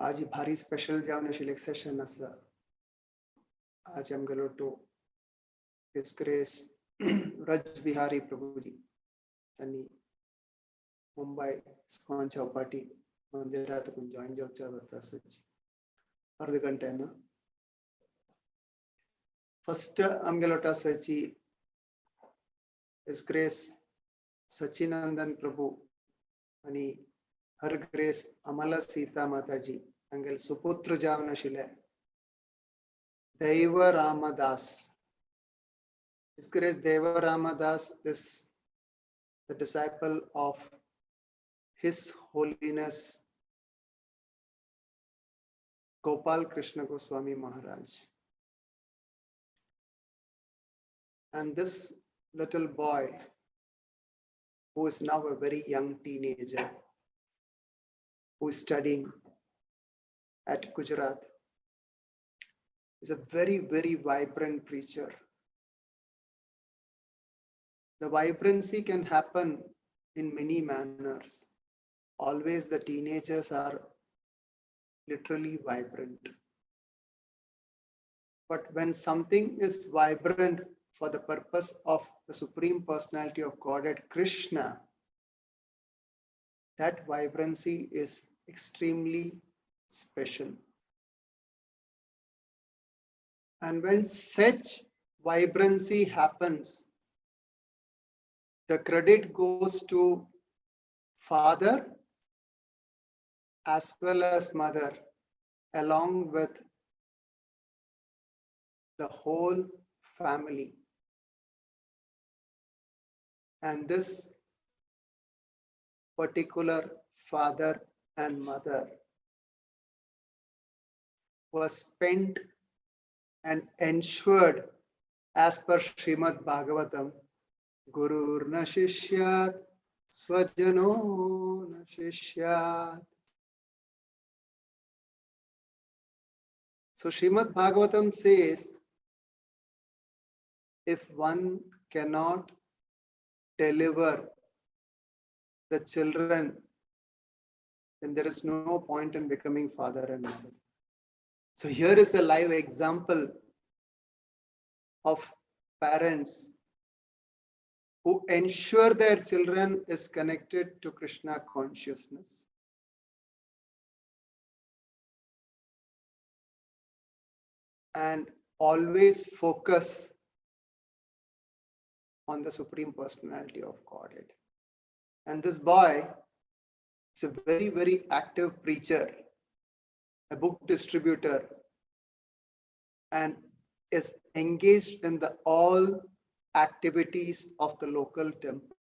आज भारी स्पेशल जावन आशिल्लें सेशन आसा. आज आमगेलो to His Grace Vraj Bihari Prabhuji त्यांनी मुंबई स्कॉन चौपाटी मंदिरात जॉईन जावच्या तासाची अर्ध घंट्यानं फर्स्ट आमगेलो तासाची His Grace सचिनंदन प्रभू आणि हर ग्रेस अमला सीता माताजी तांगेल सुपुत्र जावन आशिल्ले दैव Ramdas. His Grace Deva Ramadas is the disciple of His Holiness Gopal Krishna Goswami Maharaj. And this little boy, who is now a very young teenager, who is studying at Gujarat, is a very, very vibrant preacher. The vibrancy can happen in many manners. Always the teenagers are literally vibrant. But when something is vibrant for the purpose of the Supreme Personality of Godhead, Krishna, that vibrancy is extremely special. And when such vibrancy happens, the credit goes to father as well as mother, along with the whole family. And this particular father and mother was spent and ensured as per Srimad Bhagavatam, Gurur na shishyat, swajano na shishyat. So Srimad Bhagavatam says, if one cannot deliver the children, then there is no point in becoming father and mother. So here is a live example of parents who ensure their children is connected to Krishna consciousness. And always focus on the Supreme Personality of Godhead. And this boy is a very, very active preacher, a book distributor, and is engaged in the all activities of the local temple.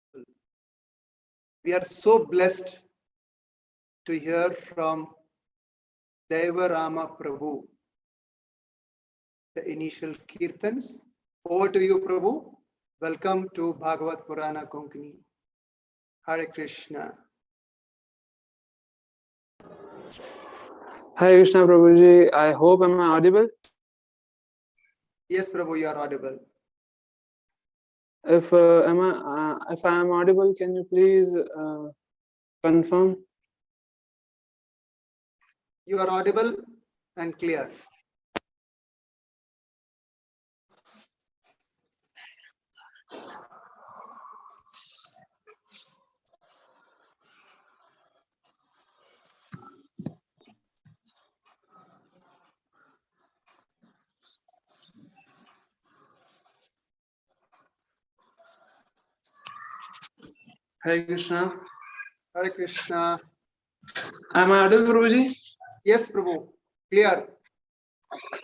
We are so blessed to hear from Deva Rama Prabhu, the initial kirtans. Over to you, Prabhu. Welcome to Bhagavata Purana Konkani. Hare Krishna. Hare Krishna, Prabhuji. I hope I'm audible. Yes, Prabhu, you are audible. If I am audible, can you please confirm? You are audible and clear. Hare Krishna. Hare Krishna. Am I audible, Prabhuji? Yes, Prabhu. Clear.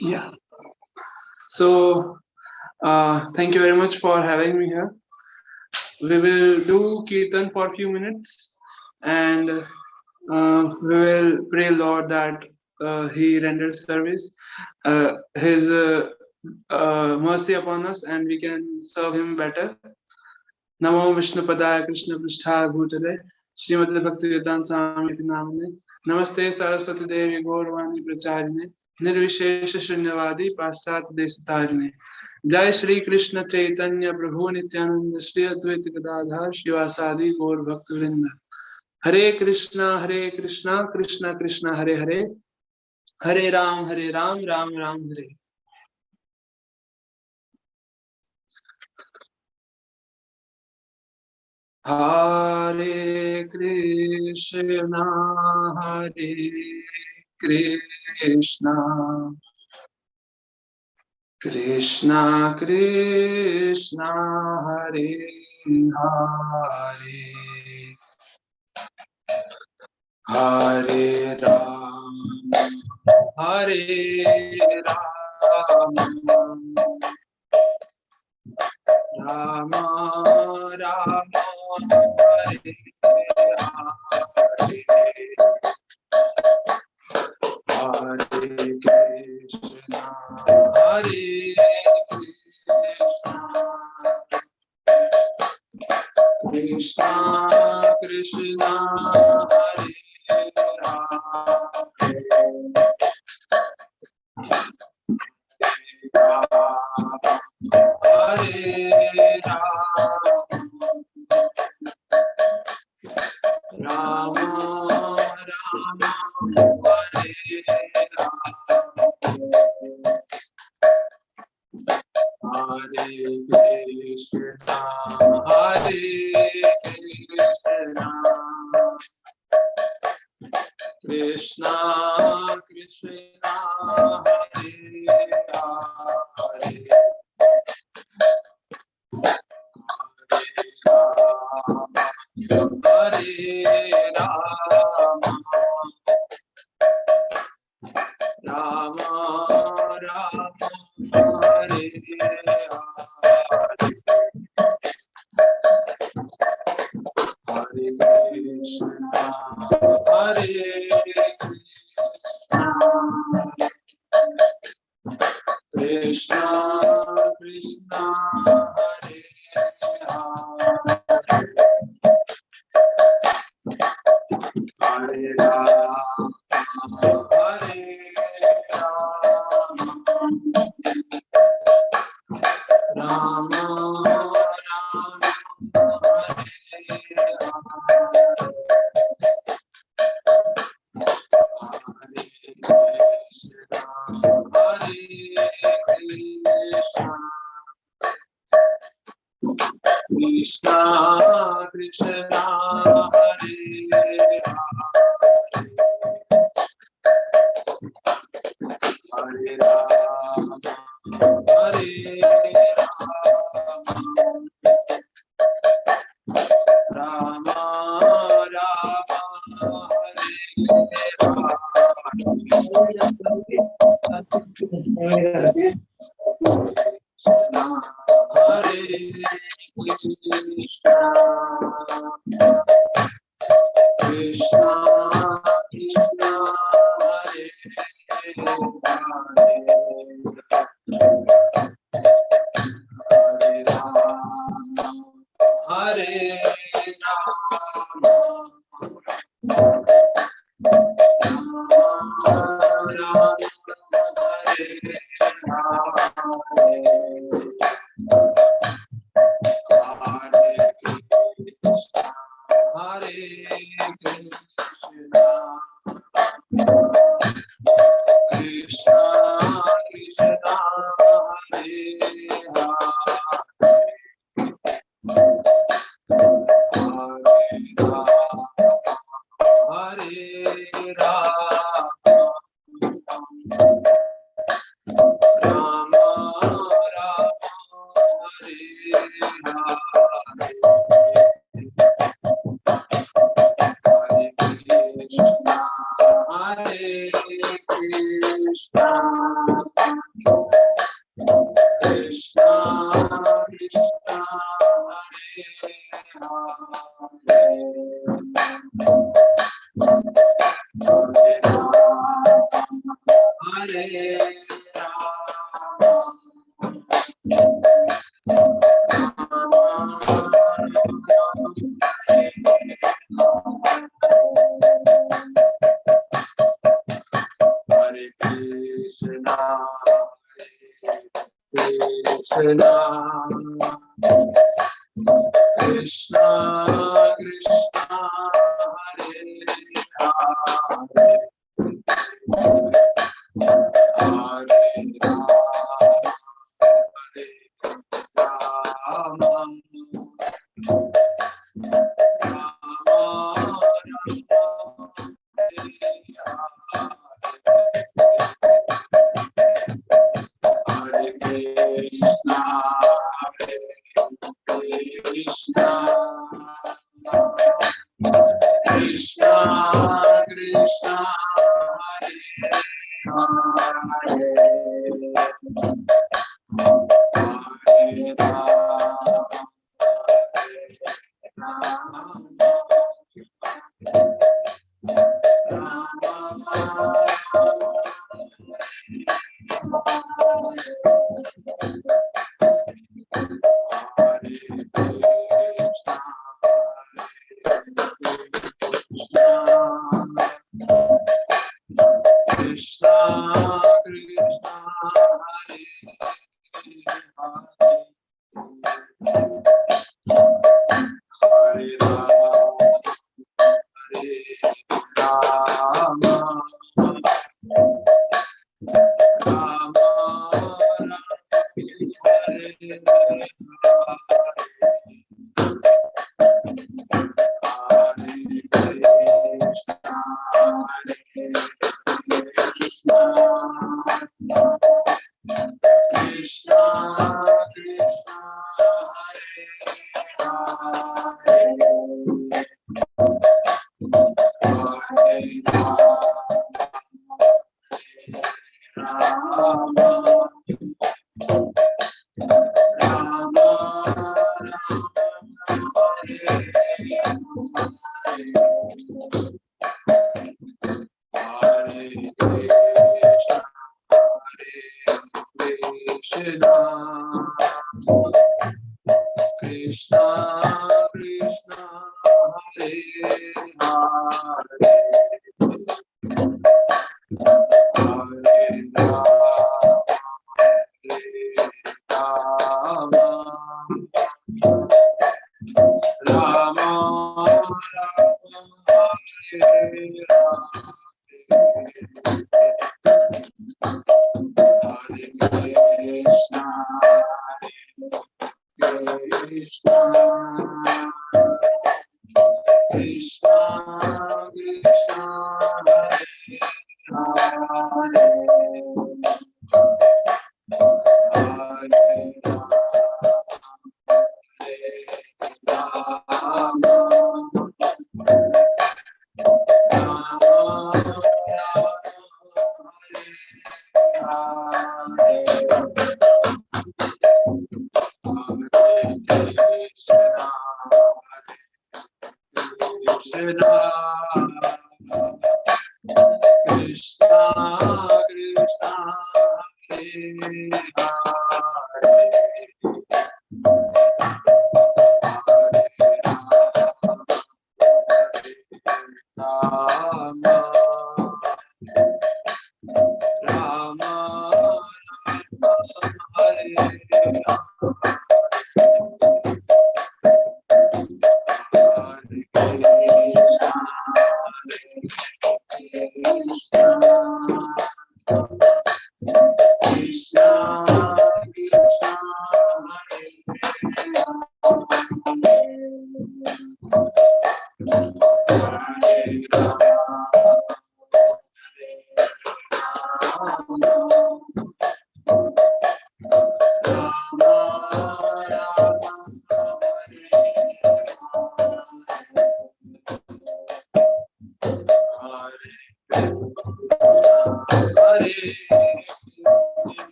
Yeah. So, thank you very much for having me here. We will do Kirtan for a few minutes and we will pray Lord that He renders service, His mercy upon us, and we can serve Him better. Namo Vishnu Padaya Krishna Prishtha Bhutale Srimati Bhakti Vedanta Swami Namane Namaste Saraswati Devi Gaurvani Pracharine Nirvishesha Shunyavadi Paschat Desatarine Jai Shri Krishna Chaitanya Prabhu Nityananda Shri Advaita Gadadhar Shivasadi Gaur Bhakta Vrinda. Hare Krishna Krishna Krishna Hare Hare Hare Ram, Ram Ram Hare. Hare Krishna, Hare Krishna, Krishna Krishna, Hare Hare, Hare Ram, Hare Ram, Rama Rama, Hare Hare, Hare Krishna, Hare Krishna, Krishna Krishna, Hare Hare Rama Rama, Hare Hare Krishna, Hare Krishna, Krishna Krishna, Hare Hare, Hare Rama, Rama Rama, Hare Hare, Hare Krishna, Hare Krishna, Krishna Krishna, Hare Hare, Hare Rama, Hare Rama, Krishna Krishna, Hare Hare Rama, Hare Rama, Rama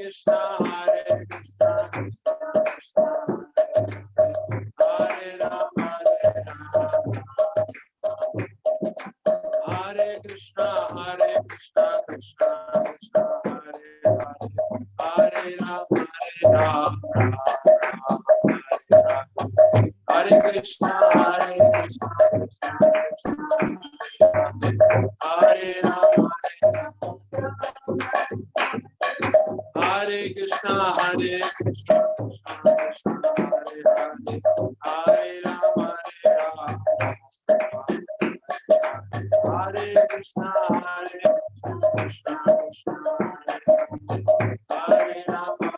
Krishna, Krishna Krishna, Hare Rama, Hare Krishna, Krishna Krishna, Hare Hare, Hare Rama, Hare Krishna, Krishna Krishna, Hare Rama, Hare Krishna, Krishna Krishna, Hare Hare, Hare Rama, Hare Krishna, Krishna Krishna, Hare Rama,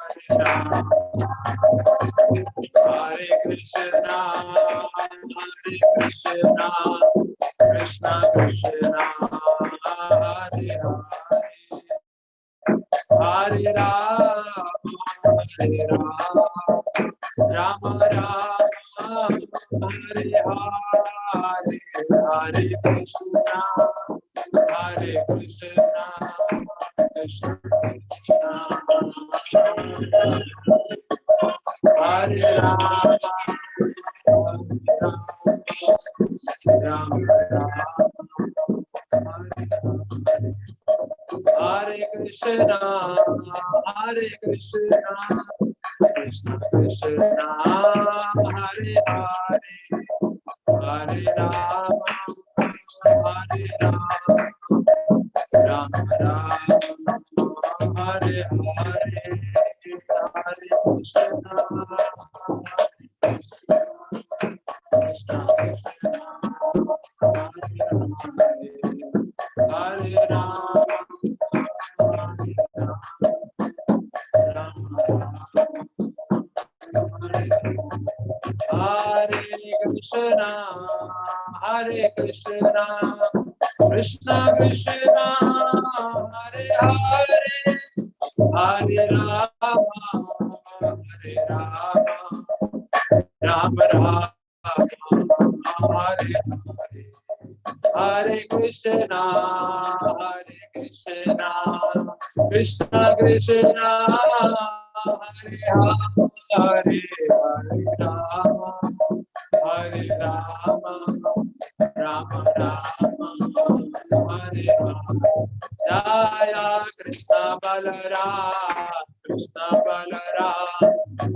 Hare Krishna, Krishna Krishna, Hare Hare, Hare Rama, Rama Rama, Hare Hare, Hare Krishna, Krishna Krishna, Hare Rama, Rama Rama, Hare Krishna, Krishna Krishna, Hare Hare, Hare Rama, Rama Rama, Hare Hare, Hare Krishna, Krishna Krishna, Hare Rama, Hare Krishna, Krishna Krishna, Hare Hare, Hare Rama, Rama Rama, Hare Hare, Hare Krishna, Krishna Krishna, Hare Hare, Hare Rama, Rama Rama, Hare Hare. Jaya Krishna Balaram, Krishna Balaram,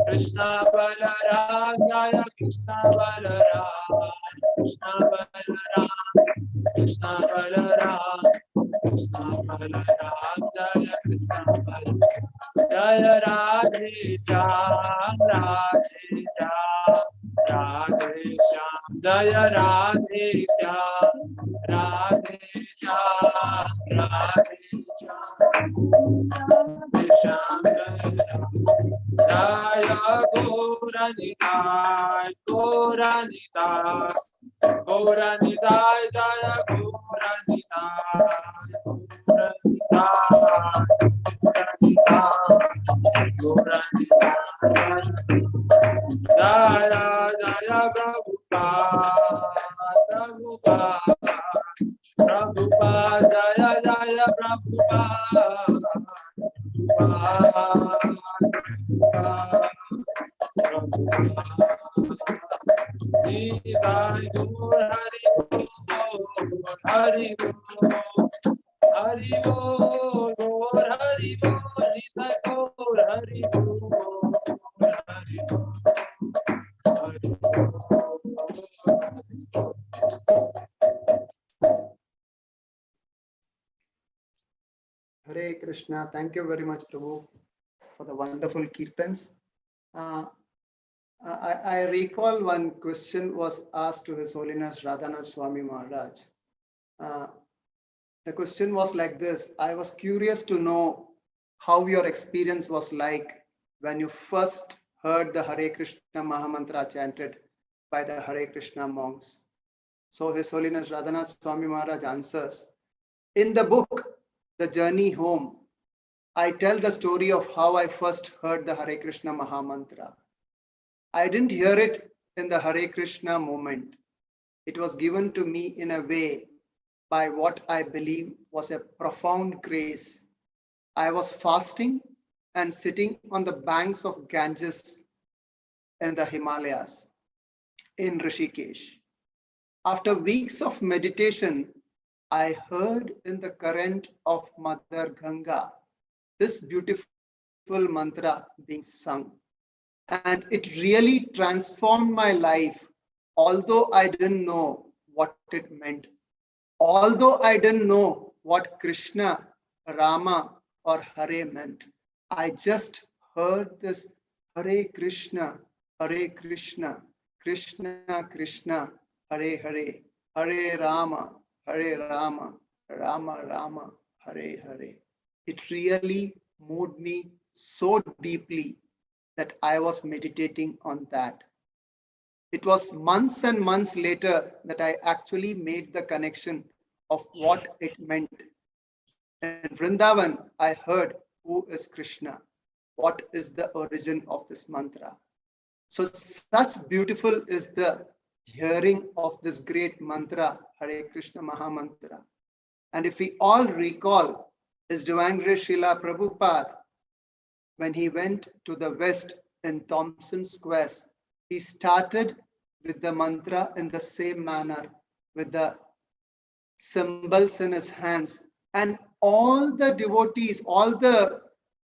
Krishna Balaram, Jaya Krishna Balaram, Krishna Balaram, Krishna Balaram, Krishna Balaram, Jaya Krishna Balaram, Jaya Radhe Shyam, Radhe Shyam, Radhe Shyam, Jaya Radhe Shyam, Radhe Shyam, Radhe Shyam, Radhe Shyam, Jaya Gauranitai, Gauranitai, Gauranitai, Jaya Gauranitai, Gauranitai, Jaya Jaya Prabhupada, Prabhupada, Jaya Jaya Prabhupada, Hari Hare Krishna. Thank you very much, Prabhu, for the wonderful kirtans. I recall one question was asked to His Holiness Radhanath Swami Maharaj. The question was like this: I was curious to know how your experience was like when you first heard the Hare Krishna Maha Mantra chanted by the Hare Krishna monks. So His Holiness Radhanath Swami Maharaj answers, in the book, The Journey Home, I tell the story of how I first heard the Hare Krishna Maha Mantra. I didn't hear it in the Hare Krishna moment. It was given to me in a way by what I believe was a profound grace. I was fasting and sitting on the banks of Ganges in the Himalayas in Rishikesh. After weeks of meditation, I heard in the current of Mother Ganga this beautiful mantra being sung. And it really transformed my life, although I didn't know what it meant. Although I didn't know what Krishna, Rama, or Hare meant. I just heard this Hare Krishna, Krishna Krishna, Hare Hare, Hare Rama, Rama Rama, Hare Hare. It really moved me so deeply that I was meditating on that. It was months and months later that I actually made the connection of what it meant. In Vrindavan, I heard who is Krishna, what is the origin of this mantra. So such beautiful is the hearing of this great mantra, Hare Krishna Maha Mantra. And if we all recall His Divine Grace Srila Prabhupada, when he went to the West in Thompson Squares, he started with the mantra in the same manner, with the symbols in his hands. And all the devotees, all the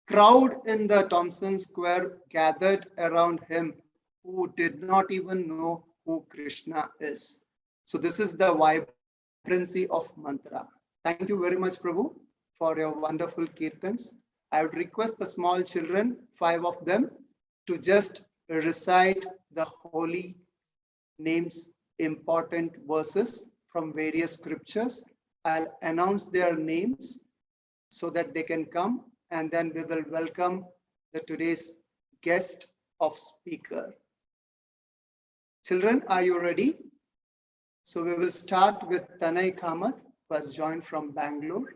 crowd in the Thompson Square gathered around him who did not even know who Krishna is. So this is the vibrancy of mantra. Thank you very much, Prabhu, for your wonderful kirtans. I would request the small children, 5 of them, to just recite the holy names, important verses from various scriptures. I'll announce their names so that they can come, and then we will welcome the today's guest of speaker. Children, are you ready? So we will start with Tanay Kamath, who has joined from Bangalore.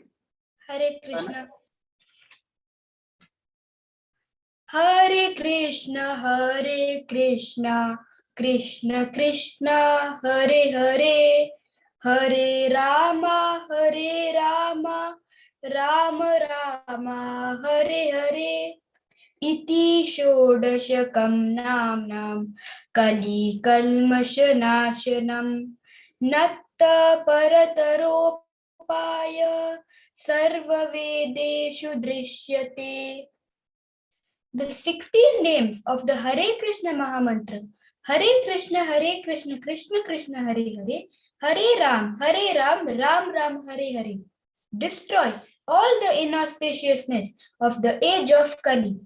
Hare Krishna. Hare Krishna, Hare Krishna, Krishna Krishna, Hare Hare, Hare Rama, Hare Rama, Rama Rama, Hare Hare. Iti shodashakam namnam kali kalmashanashanam natta parataropaya sarva vedeshu drishyate. The 16 names of the Hare Krishna Maha Mantra. Hare Krishna, Krishna Krishna, Hare Hare, Hare Ram, Ram Ram, Hare Hare. Destroy all the inauspiciousness of the age of Kali.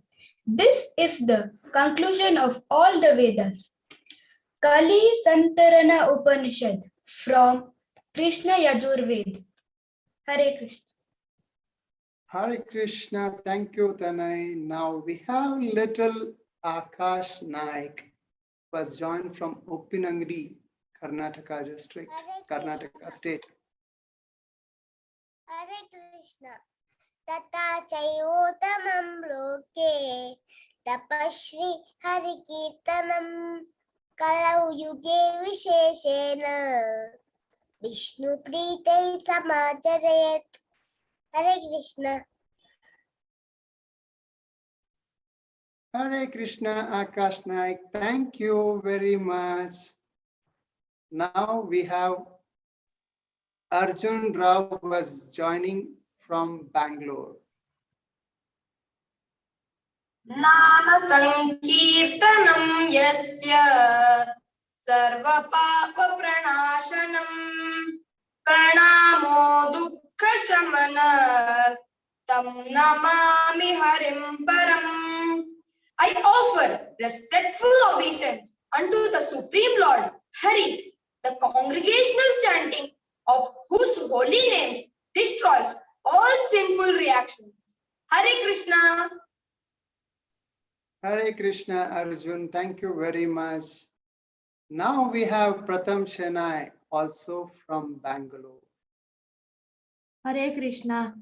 This is the conclusion of all the Vedas. Kali Santarana Upanishad from Krishna Yajurved. Hare Krishna. Hare Krishna, thank you, Tanay. Now we have little Akash Naik, who has joined from Uppinangadi, Karnataka district, Karnataka state. Hare Krishna. Tata Chayotamam Loke Tapashri Hari Kirtanam Kalau Yuge Visheshena Vishnu Prite Samacharet. Hare Krishna. Hare Krishna, Akash Naik. Thank you very much. Now we have Arjun Rao, who is joining from Bangalore. Nama Sankirtanam Yasya Sarva Papa Pranashanam Pranamo Dukkha Shamana Tam Namami Harim Param. I offer respectful obeisance unto the Supreme Lord Hari, the congregational chanting of whose holy names destroys all sinful reactions. Hare Krishna. Hare Krishna, Arjun. Thank you very much. Now we have Pratham Shenai, also from Bangalore. Hare Krishna.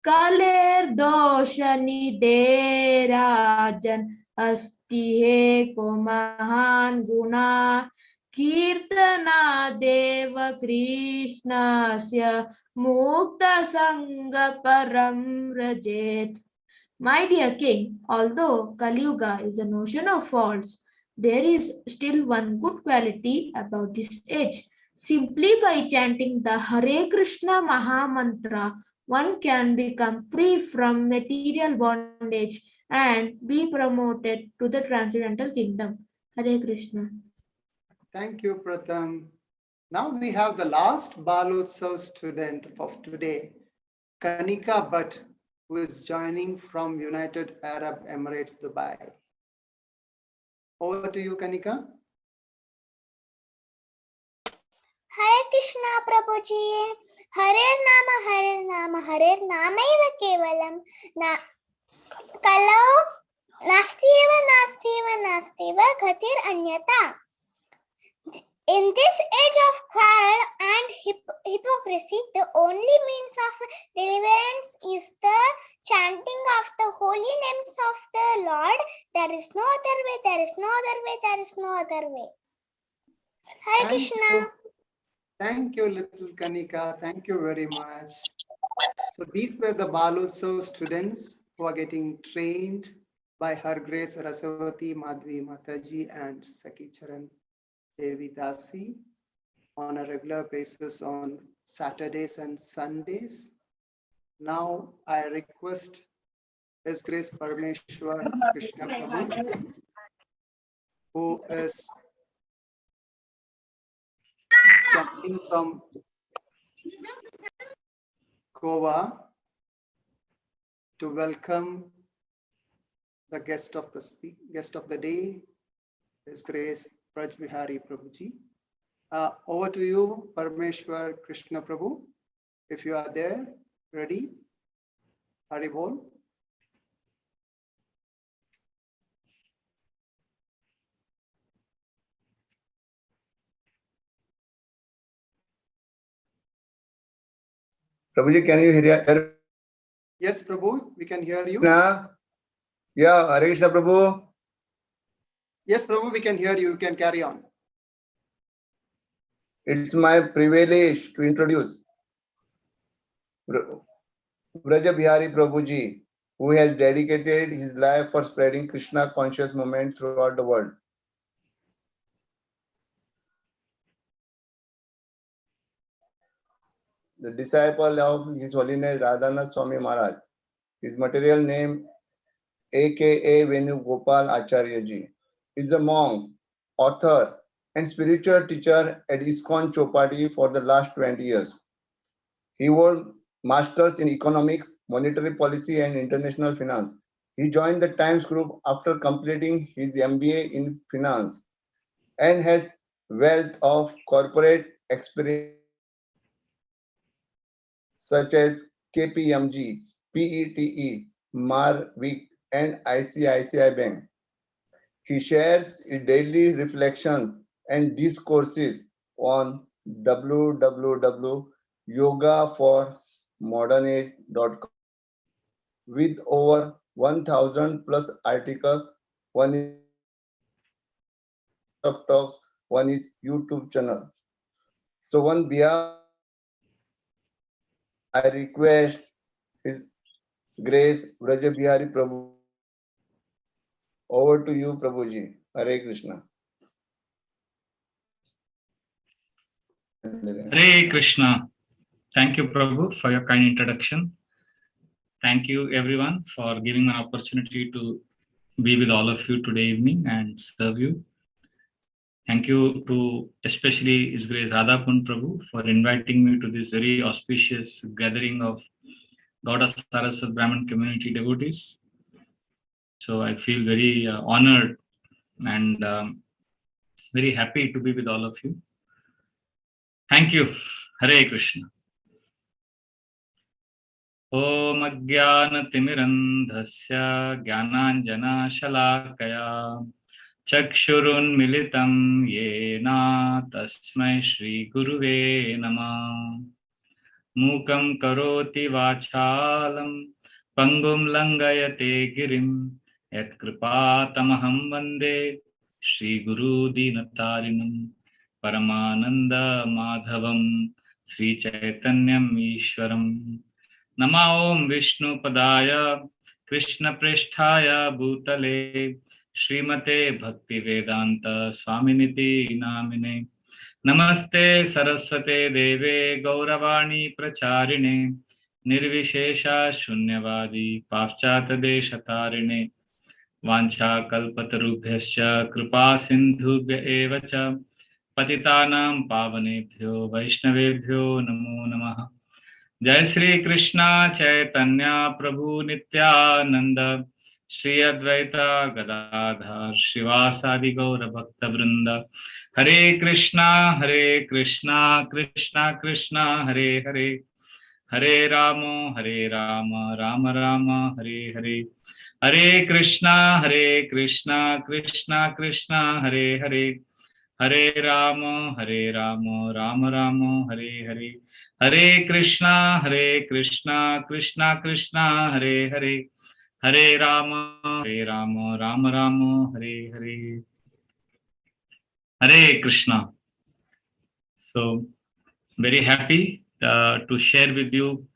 Kaler doshani de rajan asti he ko mahan guna kirtana deva Krishna sya mukta sanga param rajet My dear king, although Kali Yuga is a notion of faults, there is still one good quality about this age. Simply by chanting the Hare Krishna Maha Mantra, one can become free from material bondage and be promoted to the transcendental kingdom. Hare Krishna. Thank you, Pratham. Now we have the last Balotsav student of today, Kanika Bhatt, who is joining from United Arab Emirates, Dubai. Over to you, Kanika. Hare Krishna Prabhuji. Hare Namaiva Kevalam. Kalau Nastiva Ghatir Anyata. In this age of quarrel and hypocrisy, the only means of deliverance is the chanting of the holy names of the Lord. There is no other way, there is no other way, there is no other way. Hare Krishna. Thank you, little Kanika. Thank you very much. So these were the Balotsav students who are getting trained by Her Grace Rasavati Madhvi Mataji and Sakhi Charan Devi Dasi on a regular basis on Saturdays and Sundays. Now I request His Grace Parameshwar Krishna Prabhu, who is chanting from Goa, to welcome the guest of the day, His Grace Vraj Bihari Prabhuji. Over to you, Parameshwar Krishna Prabhu. If you are there, ready? Hari Bol. Prabhuji, can you hear? Yes, Prabhu, we can hear you. Yeah, Hare Krishna Prabhu. Yes, Prabhu, we can hear you. You can carry on. It's my privilege to introduce Vraj Bihari Prabhuji, who has dedicated his life for spreading Krishna conscious movement throughout the world. The disciple of His Holiness Radhanath Swami Maharaj. His material name, aka Venu Gopal Acharya Ji, is a monk, author, and spiritual teacher at ISKCON Chopati for the last 20 years. He hold masters in economics, monetary policy, and international finance. He joined the Times Group after completing his MBA in finance and has wealth of corporate experience such as KPMG, PETE, Marvick, and ICICI Bank. He shares his daily reflections and discourses on www.yogaformodernage.com with over 1,000 plus articles. One is of talks, one is YouTube channel. So on behalf, I request His Grace Vraj Bihari Prabhu. Over to you, Prabhuji. Hare Krishna. Hare Krishna. Thank you, Prabhu, for your kind introduction. Thank you, everyone, for giving an opportunity to be with all of you today evening and serve you. Thank you to especially His Grace Radhapun Prabhu for inviting me to this very auspicious gathering of Goddess Saraswat Brahmin community devotees. So I feel very honored and very happy to be with all of you. Thank you. Hare Krishna. Om Ajnanatimirandhasya Jnananjana Shalakaya Chakshurunmilitam Yena Tasmai Shri Guruve Namah Mukam Karoti Vachalam Pangum Langayate Girim Yat Kripatamaham Vande Shri Guru Dinatarinam Paramananda Madhavam Sri Chaitanyam Ishwaram Nama Om Vishnu Padaya Krishna Presthaya Bhutale Srimate Bhakti Vedanta Swaminiti Namine Namaste Saraswate Deve Gauravani Pracharine Nirvishesha Shunyavadi Paschata Deshatarine Vancha Kalpatarubhyascha Kripa Sindhubhya Evacha Patitanam Pavanebhyo Vaishnavebhyo Namo Namaha Jai Sri Krishna Chaitanya Prabhu Nityananda Shri Advaita Gadadhar Shivasadi Gaura Bhakta Vrinda Hare Krishna Krishna Krishna Hare Hare Hare Rama Rama Rama Hare Hare Hare Krishna Krishna Krishna Hare Hare Hare Rama Rama Rama Hare Hare Hare Krishna Krishna Krishna Hare Hare Hare Rama Rama Rama Hare Hare Hare Krishna. So very happy to share with you.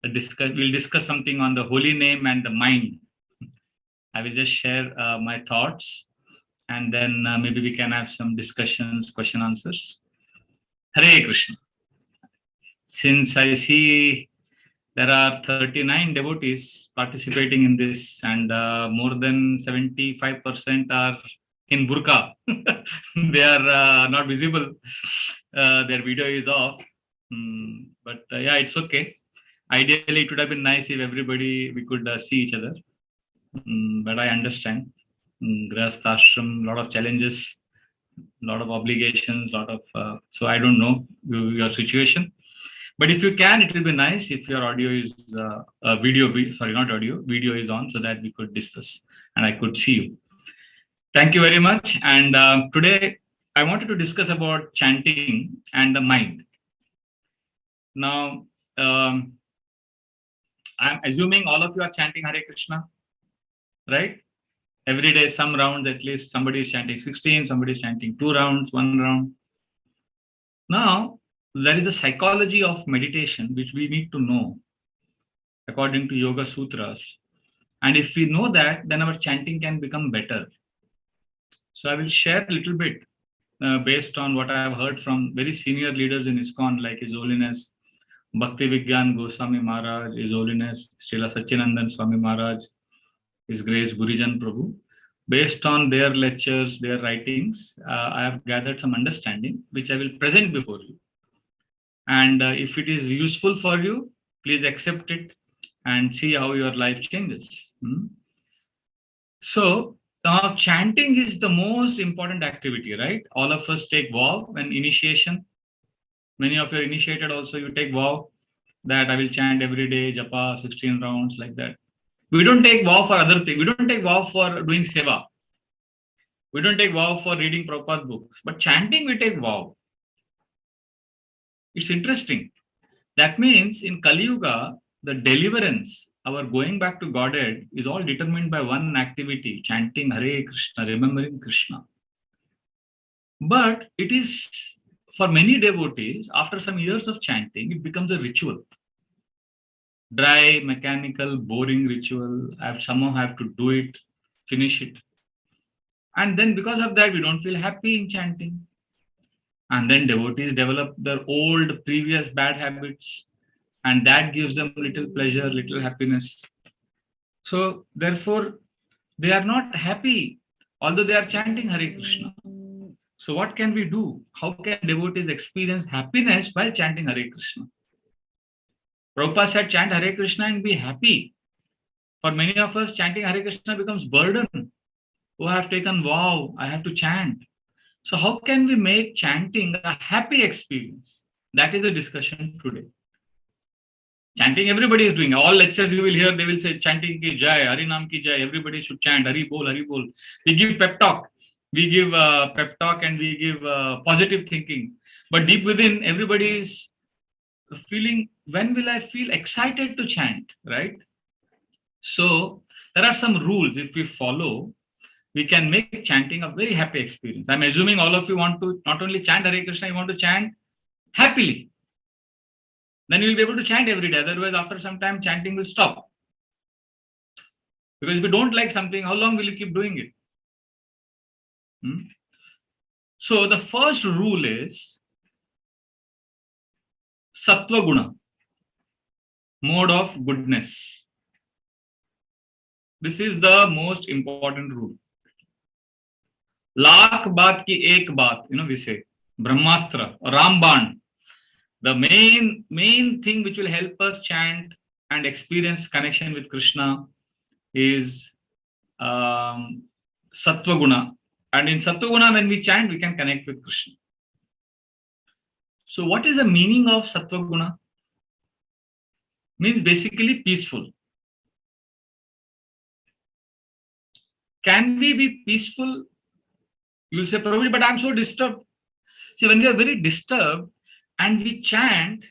We'll discuss something on the holy name and the mind. I will just share my thoughts, and then maybe we can have some discussions, question answers. Hare Krishna. Since I see there are 39 devotees participating in this, and more than 75% are in burqa. They are not visible. Their video is off. But yeah, it's okay. Ideally, it would have been nice if we could see each other. But I understand. Grihastha ashram, lot of challenges, lot of obligations, so I don't know your situation. But if you can, it will be nice if your audio is video is on, so that we could discuss and I could see you. Thank you very much. And today I wanted to discuss about chanting and the mind. Now, I'm assuming all of you are chanting Hare Krishna, right? Every day, some rounds at least, somebody is chanting 16, somebody is chanting 2 rounds, 1 round. Now, there is a psychology of meditation which we need to know according to Yoga Sutras. And if we know that, then our chanting can become better. So I will share a little bit based on what I have heard from very senior leaders in ISKCON, like His Holiness Bhakti Vigyan Goswami Maharaj, His Holiness Srila Satchidanand Swami Maharaj, His Grace Burijan Prabhu. Based on their lectures, their writings, I have gathered some understanding, which I will present before you. And if it is useful for you, please accept it and see how your life changes. So, chanting is the most important activity, right? All of us take vow when initiation. Many of you are initiated also, you take vow that I will chant every day, japa, 16 rounds, like that. We don't take vow for other things. We don't take vow for doing seva. We don't take vow for reading Prabhupada books. But chanting, we take vow. It's interesting. That means in Kali Yuga, the deliverance, our going back to Godhead, is all determined by one activity, chanting Hare Krishna, remembering Krishna. But it is, for many devotees, after some years of chanting, it becomes a ritual. Dry, mechanical, boring ritual. I somehow have to do it, finish it. And then because of that, we don't feel happy in chanting. And then devotees develop their old, previous bad habits. And that gives them little pleasure, little happiness. So therefore, they are not happy, although they are chanting Hare Krishna. So what can we do? How can devotees experience happiness while chanting Hare Krishna? Prabhupada said, chant Hare Krishna and be happy. For many of us, chanting Hare Krishna becomes burden. Oh, I have taken vow, I have to chant. So how can we make chanting a happy experience? That is the discussion today. Chanting, everybody is doing. All lectures you will hear, they will say, chanting ki jai, Harinam ki jai, everybody should chant, Hari bol, Hari bol. We give pep talk. We give pep talk and we give positive thinking. But deep within, everybody is feeling, when will I feel excited to chant, right? So there are some rules. If we follow, we can make chanting a very happy experience. I'm assuming all of you want to not only chant Hare Krishna, you want to chant happily. Then you will be able to chant every day. Otherwise, after some time, chanting will stop. Because if you don't like something, how long will you keep doing it? So the first rule is Sattva Guna, mode of goodness. This is the most important rule. Lakh baat ki ek baat, we say, Brahmastra or Ramban. The main thing which will help us chant and experience connection with Krishna is Sattva Guna. And in Sattva Guna, when we chant, we can connect with Krishna. So what is the meaning of Sattva Guna? Means basically peaceful. Can we be peaceful? You will say, Prabhuji, but I'm so disturbed. See, when we are very disturbed and we chant,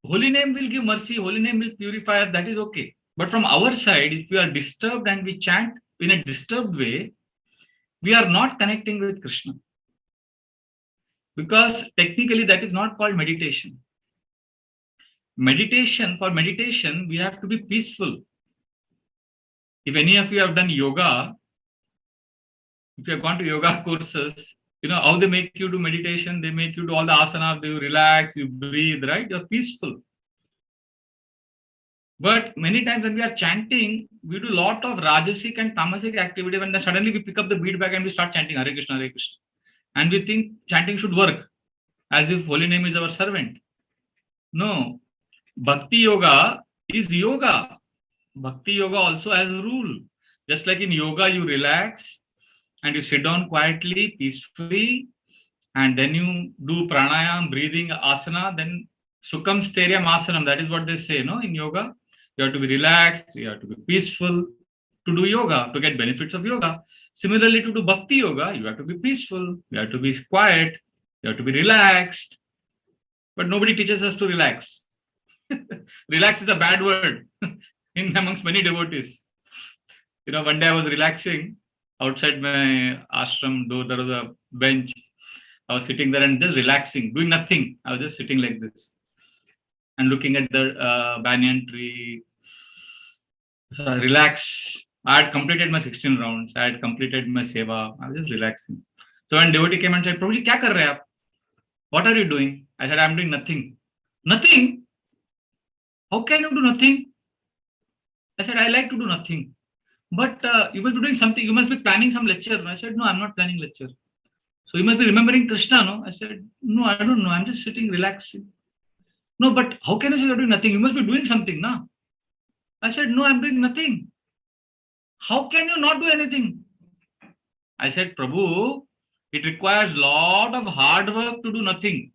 Holy Name will give mercy, Holy Name will purify us, that is okay. But from our side, if we are disturbed and we chant in a disturbed way, we are not connecting with Krishna. Because technically that is not called meditation. For meditation, we have to be peaceful. If any of you have done yoga, if you have gone to yoga courses, how they make you do meditation, they make you do all the asanas, you relax, you breathe, right? You're peaceful. But many times when we are chanting, we do a lot of rajasic and tamasic activity, and then suddenly we pick up the bead bag and we start chanting Hare Krishna, Hare Krishna. And we think chanting should work, as if Holy Name is our servant. No. Bhakti Yoga is yoga. Bhakti Yoga also has a rule. Just like in yoga, you relax and you sit down quietly, peacefully, and then you do pranayam, breathing, asana, then sukham steryam asanam. That is what they say, in yoga. You have to be relaxed, you have to be peaceful to do yoga, to get benefits of yoga. Similarly, to do bhakti yoga, you have to be peaceful, you have to be quiet, you have to be relaxed. But nobody teaches us to relax. Relax is a bad word in amongst many devotees. One day I was relaxing outside my ashram door. There was a bench. I was sitting there and just relaxing, doing nothing. I was just sitting like this and looking at the banyan tree. So I relaxed. I had completed my 16 rounds. I had completed my seva. I was just relaxing. So when devotee came and said, Prabhuji, kya kar rahe aap? What are you doing? I said, I'm doing nothing. Nothing? How can you do nothing? I said, I like to do nothing. But you must be doing something. You must be planning some lecture. I said, no, I'm not planning lecture. So you must be remembering Krishna, no? I said, no, I don't know. I'm just sitting, relaxing. No, but how can you say you're doing nothing? You must be doing something, na? I said, no, I'm doing nothing. How can you not do anything? I said, Prabhu, it requires a lot of hard work to do nothing.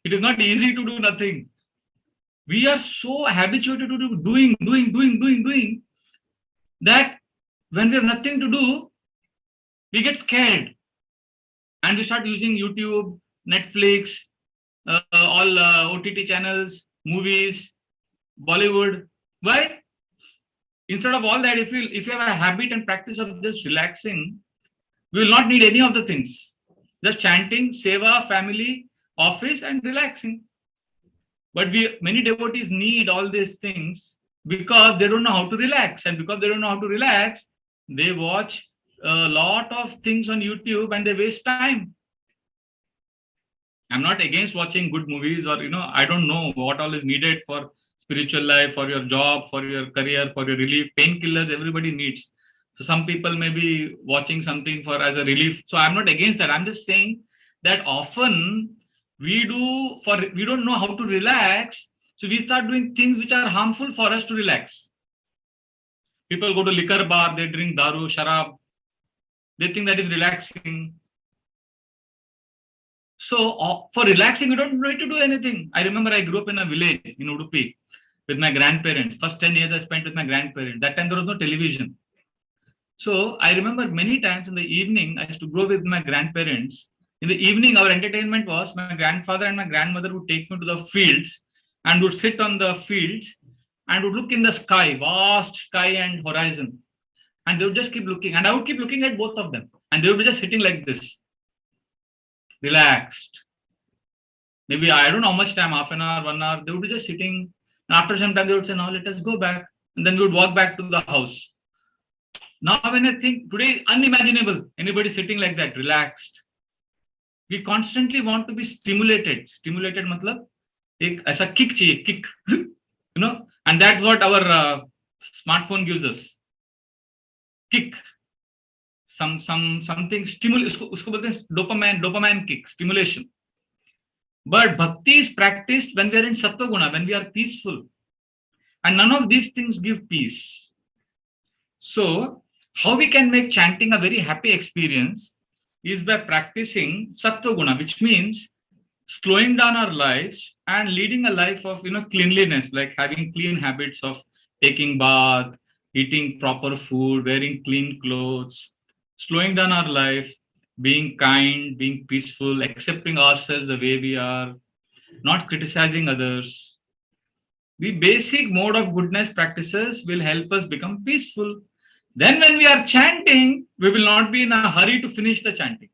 It is not easy to do nothing. We are so habituated to do doing, that when we have nothing to do, we get scared. And we start using YouTube, Netflix, all OTT channels, movies, Bollywood. Why? Instead of all that, if you have a habit and practice of just relaxing, we will not need any of the things. Just chanting, seva, family, office, and relaxing. But many devotees need all these things because they don't know how to relax. And because they don't know how to relax, they watch a lot of things on YouTube and they waste time. I'm not against watching good movies or, I don't know what all is needed for spiritual life, for your job, for your career, for your relief. Painkillers, everybody needs. So some people may be watching something as a relief. So I'm not against that. I'm just saying that often we don't know how to relax. So we start doing things which are harmful for us to relax. People go to liquor bar, they drink daru, sharab. They think that is relaxing. So for relaxing, you don't need to do anything. I remember I grew up in a village in Udupi with my grandparents. First 10 years I spent with my grandparents. That time there was no television. So I remember many times in the evening, I used to go with my grandparents. In the evening, our entertainment was my grandfather and my grandmother would take me to the fields and would sit on the fields and would look in the sky, vast sky and horizon. And they would just keep looking. And I would keep looking at both of them. And they would be just sitting like this, relaxed. Maybe I don't know how much time, half an hour, 1 hour. They would be just sitting And after some time, they would say, now let us go back. And then we would walk back to the house. Now, when I think today, unimaginable, anybody sitting like that, relaxed. We constantly want to be stimulated. Stimulated matlab, ek aisa kick chahiye, kick, and that's what our smartphone gives us. Kick. Something usko bolte hain dopamine kick, stimulation. But bhakti is practiced when we are in Sattva Guna, when we are peaceful. And none of these things give peace. So, how we can make chanting a very happy experience is by practicing Sattva Guna, which means slowing down our lives and leading a life of cleanliness, like having clean habits of taking bath, eating proper food, wearing clean clothes, slowing down our life, being kind, being peaceful, accepting ourselves the way we are, not criticizing others. The basic mode of goodness practices will help us become peaceful. Then when we are chanting, we will not be in a hurry to finish the chanting.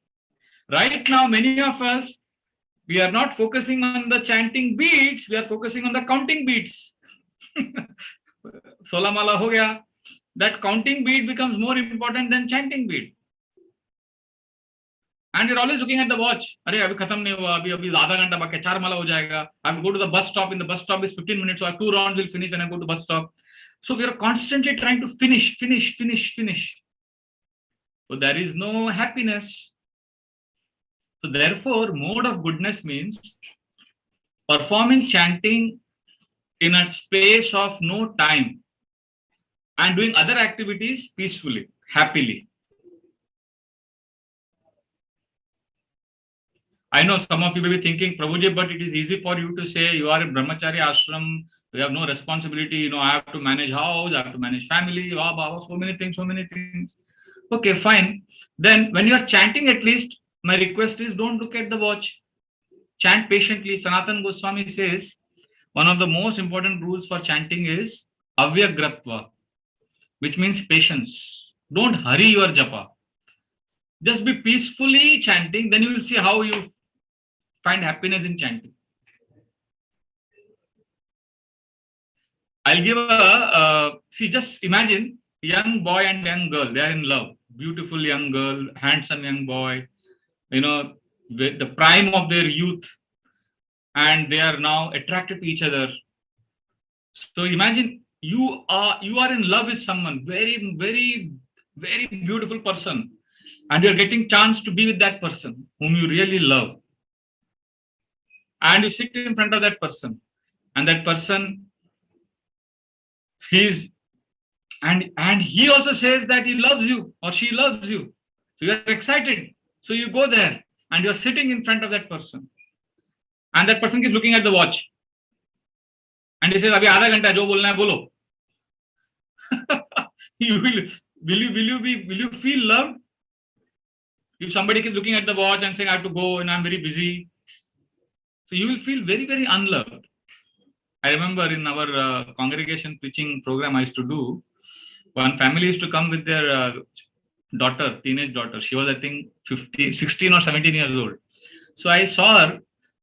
Right now, many of us, we are not focusing on the chanting beats, we are focusing on the counting beats. Sola mala ho gaya. That counting beat becomes more important than chanting beat. And you're always looking at the watch. Arey, abhi khatam nahi hua, abhi आधा घंटा बाकी 4 mala ho jayega. I have to go to the bus stop. In the bus stop is 15 minutes, so 2 rounds will finish when I go to bus stop. So we are constantly trying to finish. So there is no happiness. So therefore, mode of goodness means performing chanting in a space of no time and doing other activities peacefully, happily. I know some of you may be thinking, Prabhuji, but it is easy for you to say you are in Brahmachari ashram, you have no responsibility, I have to manage house, I have to manage family, so many things. Okay, fine. Then when you are chanting, at least, my request is don't look at the watch. Chant patiently. Sanatana Goswami says, one of the most important rules for chanting is avyagratva, which means patience. Don't hurry your japa. Just be peacefully chanting, then you will see how you find happiness in chanting. I'll give see, just imagine young boy and young girl, they are in love. Beautiful young girl, handsome young boy, the prime of their youth, and they are now attracted to each other. So imagine you are in love with someone, very, very, very beautiful person, and you're getting chance to be with that person whom you really love. And you sit in front of that person, and that person, and he also says that he loves you or she loves you. So you're excited. So you go there and you're sitting in front of that person. And that person keeps looking at the watch. And he says, Abhi aadha ghanta jo bolna hai bolo. Will you feel loved? If somebody keeps looking at the watch and saying, I have to go and I'm very busy. So you will feel very, very unloved. I remember in our congregation preaching program I used to do, one family used to come with their daughter, teenage daughter. She was, I think, 16 or 17 years old. So I saw her.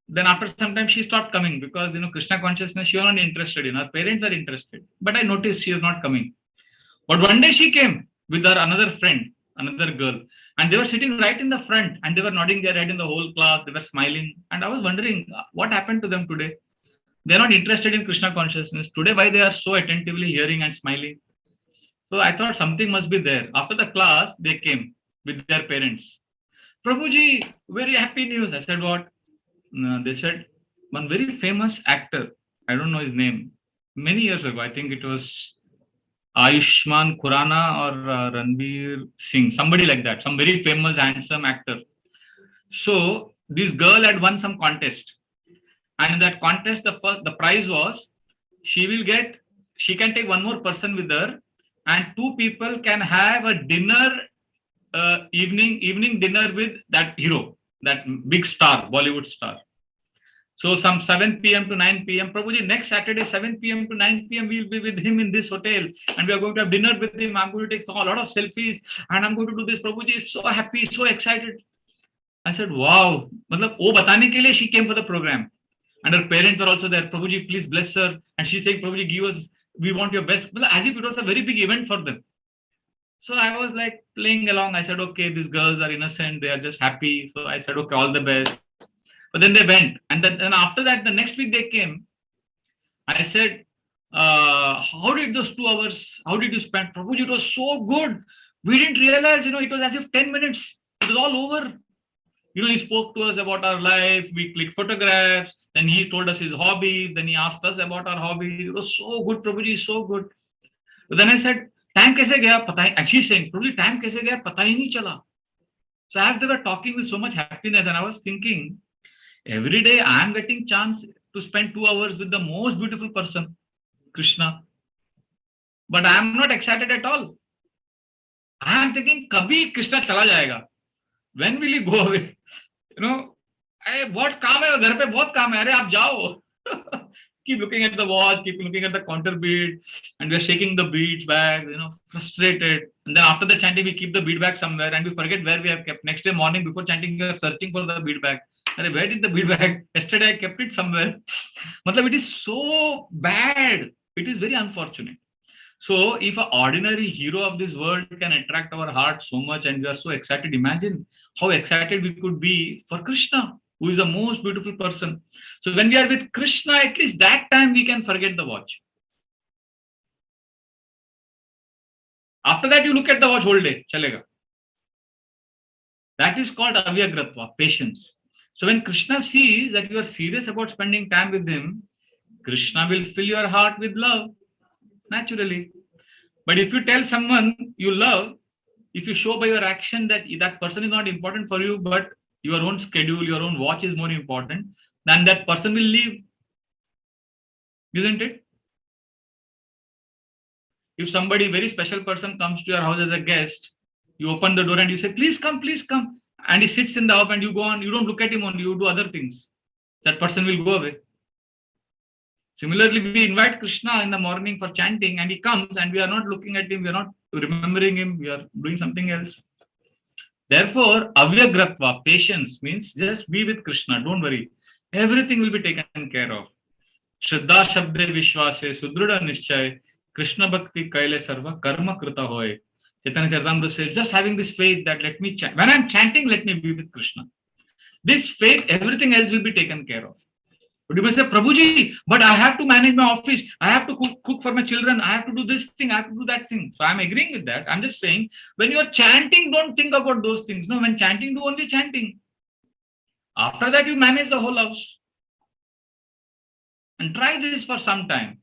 Then after some time, she stopped coming because, Krishna consciousness, she was not interested in. Her parents are interested. But I noticed she is not coming. But one day she came with her another friend, another girl. And they were sitting right in the front and they were nodding their head in the whole class. They were smiling. And I was wondering what happened to them today. They're not interested in Krishna consciousness. Today, why they are so attentively hearing and smiling? So I thought something must be there. After the class, they came with their parents. Prabhuji, very happy news. I said, what? They said, one very famous actor, I don't know his name, many years ago, I think it was Ayushman Khurrana or Ranveer Singh, somebody like that, some very famous, handsome actor. So this girl had won some contest. And in that contest, the prize was, she can take one more person with her and 2 people can have a dinner, evening dinner with that hero, that big star, Bollywood star. So some 7 p.m. to 9 p.m. Prabhuji, next Saturday, 7 p.m. to 9 p.m. we'll be with him in this hotel and we are going to have dinner with him. I'm going to take a lot of selfies and I'm going to do this. Prabhuji is so happy, so excited. I said, wow. Matlab, wo batane ke liye she came for the program. And her parents are also there. Prabhuji, please bless her. And she's saying, Prabhuji, give us, we want your best. As if it was a very big event for them. So I was like playing along. I said, okay, these girls are innocent. They are just happy. So I said, okay, all the best. But then they went. And then after that, the next week they came. I said, how did those 2 hours, how did you spend? Prabhuji, it was so good. We didn't realize, it was as if 10 minutes. It was all over. He spoke to us about our life. We clicked photographs. Then he told us his hobbies. Then he asked us about our hobbies. It was so good, Prabhuji, so good. But then I said, time kaise gaya? Pata hi. And she's saying, Prabhuji, time kaise gaya? Pata hi nahi chala. So as they were talking with so much happiness, and I was thinking, every day I am getting chance to spend 2 hours with the most beautiful person, Krishna. But I am not excited at all. I am thinking, kabhi Krishna chala jayega. When will he go away? बहुत काम है घर पे, बहुत काम है. अरे आप जाओ. Keep looking at the watch, keep looking at the counter bead, and we are shaking the beads back, frustrated. And then after the chanting, we keep the bead bag somewhere and we forget where we have kept. Next day morning before chanting, we are searching for the bead bag. Arre, where did the bead bag? Yesterday I kept it somewhere. It is so bad. It is very unfortunate. So if an ordinary hero of this world can attract our heart so much and we are so excited, imagine how excited we could be for Krishna, who is the most beautiful person. So when we are with Krishna, at least that time we can forget the watch. After that, you look at the watch whole day, chalega. That is called avyagratva, patience. So when Krishna sees that you are serious about spending time with him, Krishna will fill your heart with love, naturally. But if you tell someone you love, if you show by your action that that person is not important for you, but your own schedule, your own watch is more important, then that person will leave. Isn't it? If somebody, very special person, comes to your house as a guest, you open the door and you say, please come, please come. And he sits in the house and you go on, you don't look at him only, you do other things. That person will go away. Similarly, we invite Krishna in the morning for chanting and he comes and we are not looking at him, we are not remembering him, we are doing something else. Therefore, avyagratva, patience, means just be with Krishna, don't worry. Everything will be taken care of. Shraddha Shabde Vishwase Sudruda Nishchay Krishna Bhakti Kaile Sarva Karma Krita Hoy. Chaitanya Charitamrita says, just having this faith that let me chant. When I am chanting, let me be with Krishna. This faith, everything else will be taken care of. But you must say, Prabhuji, but I have to manage my office. I have to cook for my children. I have to do this thing. I have to do that thing. So I'm agreeing with that. I'm just saying, when you're chanting, don't think about those things. No, when chanting, do only chanting. After that, you manage the whole house. And try this for some time.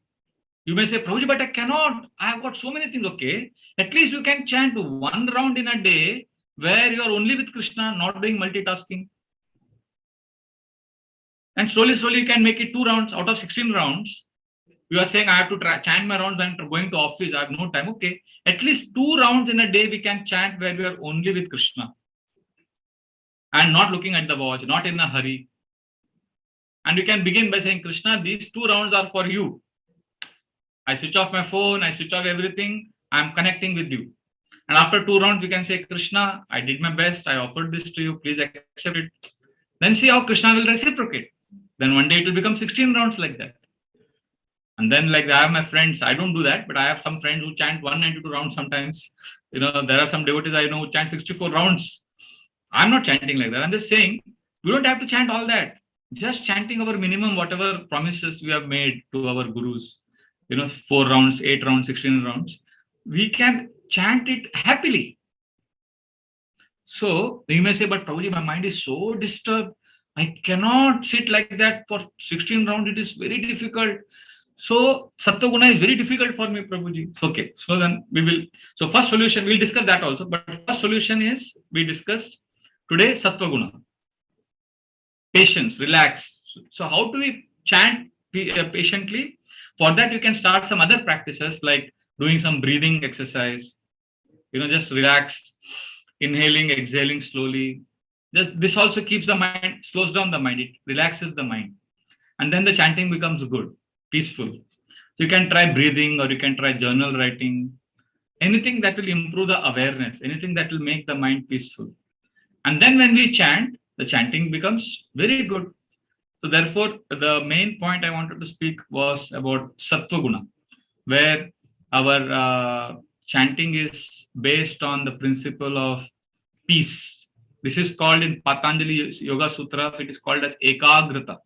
You may say, Prabhuji, but I cannot. I have got so many things. Okay. At least you can chant 1 round in a day where you are only with Krishna, not doing multitasking. And slowly, you can make it 2 rounds out of 16 rounds. You are saying, I have to chant my rounds when going to office. I have no time. Okay. At least 2 rounds in a day we can chant where we are only with Krishna. And not looking at the watch, not in a hurry. And we can begin by saying, Krishna, these 2 rounds are for you. I switch off my phone, I switch off everything. I am connecting with you. And after 2 rounds, we can say, Krishna, I did my best. I offered this to you. Please accept it. Then see how Krishna will reciprocate. Then one day it will become 16 rounds like that. And then like I have my friends, I don't do that, but I have some friends who chant 192 rounds sometimes. There are some devotees I know who chant 64 rounds. I'm not chanting like that. I'm just saying, we don't have to chant all that. Just chanting our minimum, whatever promises we have made to our gurus. 4 rounds, 8 rounds, 16 rounds. We can chant it happily. So you may say, but Prabhuji, my mind is so disturbed. I cannot sit like that for 16 rounds. It is very difficult. So Sattva Guna is very difficult for me, Prabhuji. Okay. So then we will. So first solution, we'll discuss that also. But first solution is, we discussed today, Sattva Guna. Patience, relax. So how do we chant patiently? For that, you can start some other practices like doing some breathing exercise. Just relax, inhaling, exhaling slowly. This also keeps the mind, slows down the mind. It relaxes the mind. And then the chanting becomes good, peaceful. So you can try breathing or you can try journal writing. Anything that will improve the awareness, anything that will make the mind peaceful. And then when we chant, the chanting becomes very good. So therefore, the main point I wanted to speak was about Sattva Guna, where our chanting is based on the principle of peace. This is called in Patanjali Yoga Sutra, it is called as Akagrita.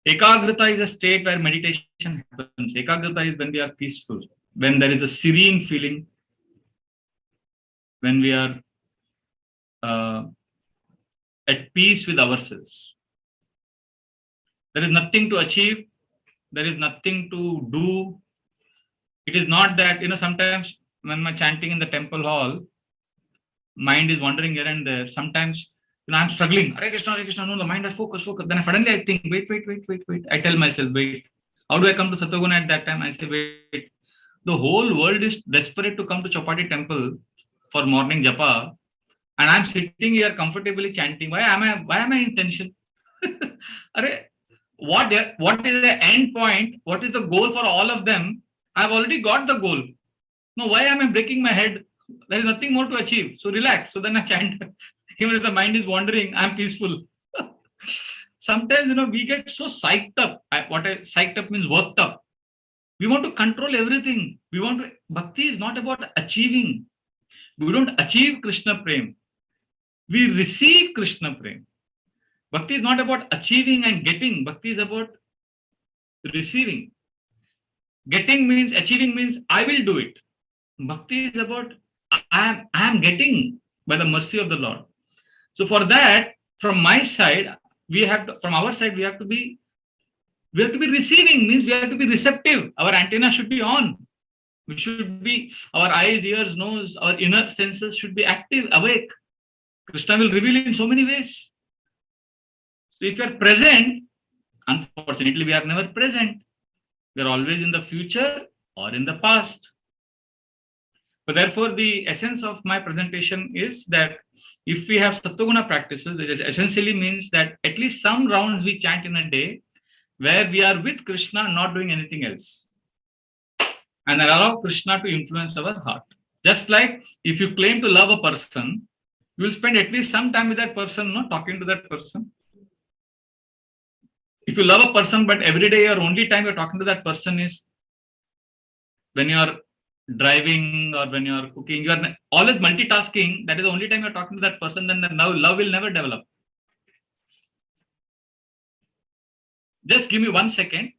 Akagrita is a state where meditation happens. Akagrita is when we are peaceful, when there is a serene feeling, when we are at peace with ourselves. There is nothing to achieve. There is nothing to do. It is not that, sometimes when I'm chanting in the temple hall, mind is wandering here and there. Sometimes, I'm struggling. Hare Krishna, no, the mind has focus. Then suddenly I think, wait. I tell myself, wait. How do I come to Sattva at that time? I say, wait. The whole world is desperate to come to Chapati temple for morning japa. And I'm sitting here comfortably chanting. Why am I in tension? What is the end point? What is the goal for all of them? I've already got the goal. No, why am I breaking my head? There is nothing more to achieve. So relax. So then I chant. Even if the mind is wandering, I'm peaceful. Sometimes, we get so psyched up. Psyched up means worked up. We want to control everything. Bhakti is not about achieving. We don't achieve Krishna Prem. We receive Krishna Prem. Bhakti is not about achieving and getting. Bhakti is about receiving. Achieving means I will do it. Bhakti is about I am getting by the mercy of the Lord. So for that, from our side, we have to be receiving, means we have to be receptive. Our antenna should be on. We should be, our eyes, ears, nose, our inner senses should be active, awake. Krishna will reveal in so many ways. So if you are present, unfortunately, we are never present. We are always in the future or in the past. But therefore, the essence of my presentation is that if we have Sattva practices, it essentially means that at least some rounds we chant in a day where we are with Krishna, not doing anything else. And allow Krishna to influence our heart. Just like if you claim to love a person, you will spend at least some time with that person, talking to that person. If you love a person, but every day your only time you're talking to that person is when you're driving or when you're cooking, you're always multitasking, that is the only time you're talking to that person, then the love will never develop. Just give me 1 second.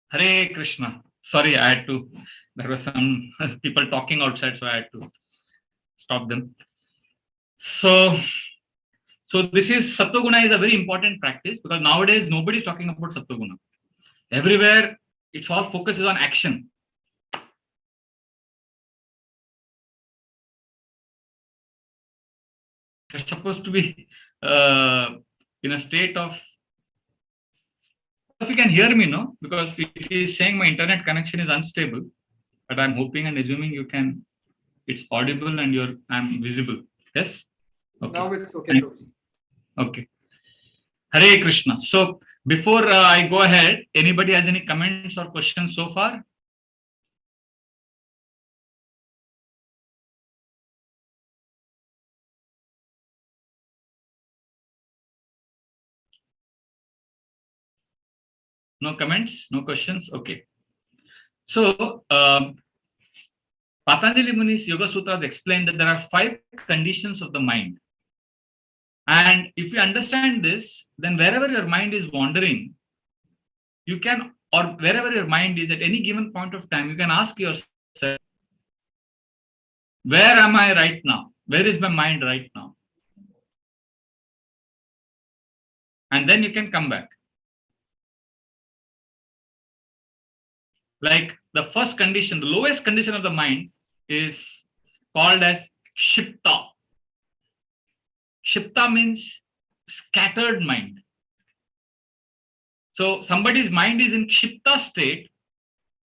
Hare Krishna. Sorry, there were some people talking outside, so I had to stop them. So this is Sattva Guna is a very important practice because nowadays nobody is talking about Sattva Guna. Everywhere, it's all focuses on action. You're supposed to be in a state of. If you can hear me, no? Because it is saying my internet connection is unstable, but I'm hoping and assuming you can. It's audible and I'm visible. Yes. Okay. Now it's okay. Okay. Hare Krishna. So before I go ahead, anybody has any comments or questions so far? No comments, no questions. Okay. So Patanjali Muni's Yoga Sutras explained that there are 5 conditions of the mind. And if you understand this, then wherever your mind is wandering, you can, or wherever your mind is at any given point of time, you can ask yourself, where am I right now? Where is my mind right now? And then you can come back. Like the first condition, the lowest condition of the mind is called as Kshipta. Kshipta means scattered mind. So somebody's mind is in Kshipta state.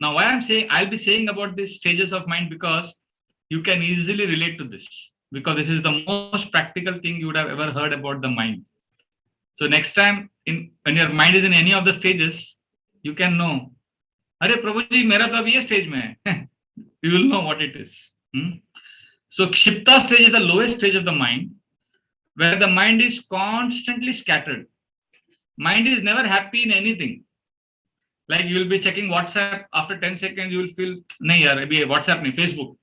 Now why I'll be saying about these stages of mind because you can easily relate to this. Because this is the most practical thing you would have ever heard about the mind. So next time, when your mind is in any of the stages, you can know, Arey Prabhuji, mera to abhi ye stage mein hai. You will know what it is. So Kshipta stage is the lowest stage of the mind, where the mind is constantly scattered. Mind is never happy in anything. Like you will be checking WhatsApp, after 10 seconds you will feel, nahi yaar, abhi WhatsApp nahi, Facebook.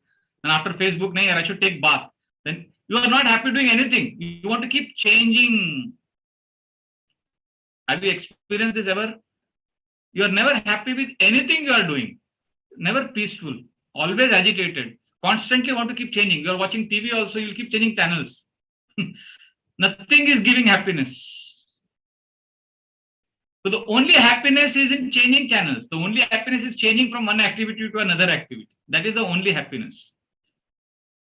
And after Facebook, nahi yaar, I should take bath. Then you are not happy doing anything. You want to keep changing. Have you experienced this ever? You are never happy with anything you are doing. Never peaceful. Always agitated. Constantly want to keep changing. You are watching TV also, you will keep changing channels. Nothing is giving happiness. So the only happiness is in changing channels. The only happiness is changing from one activity to another activity. That is the only happiness.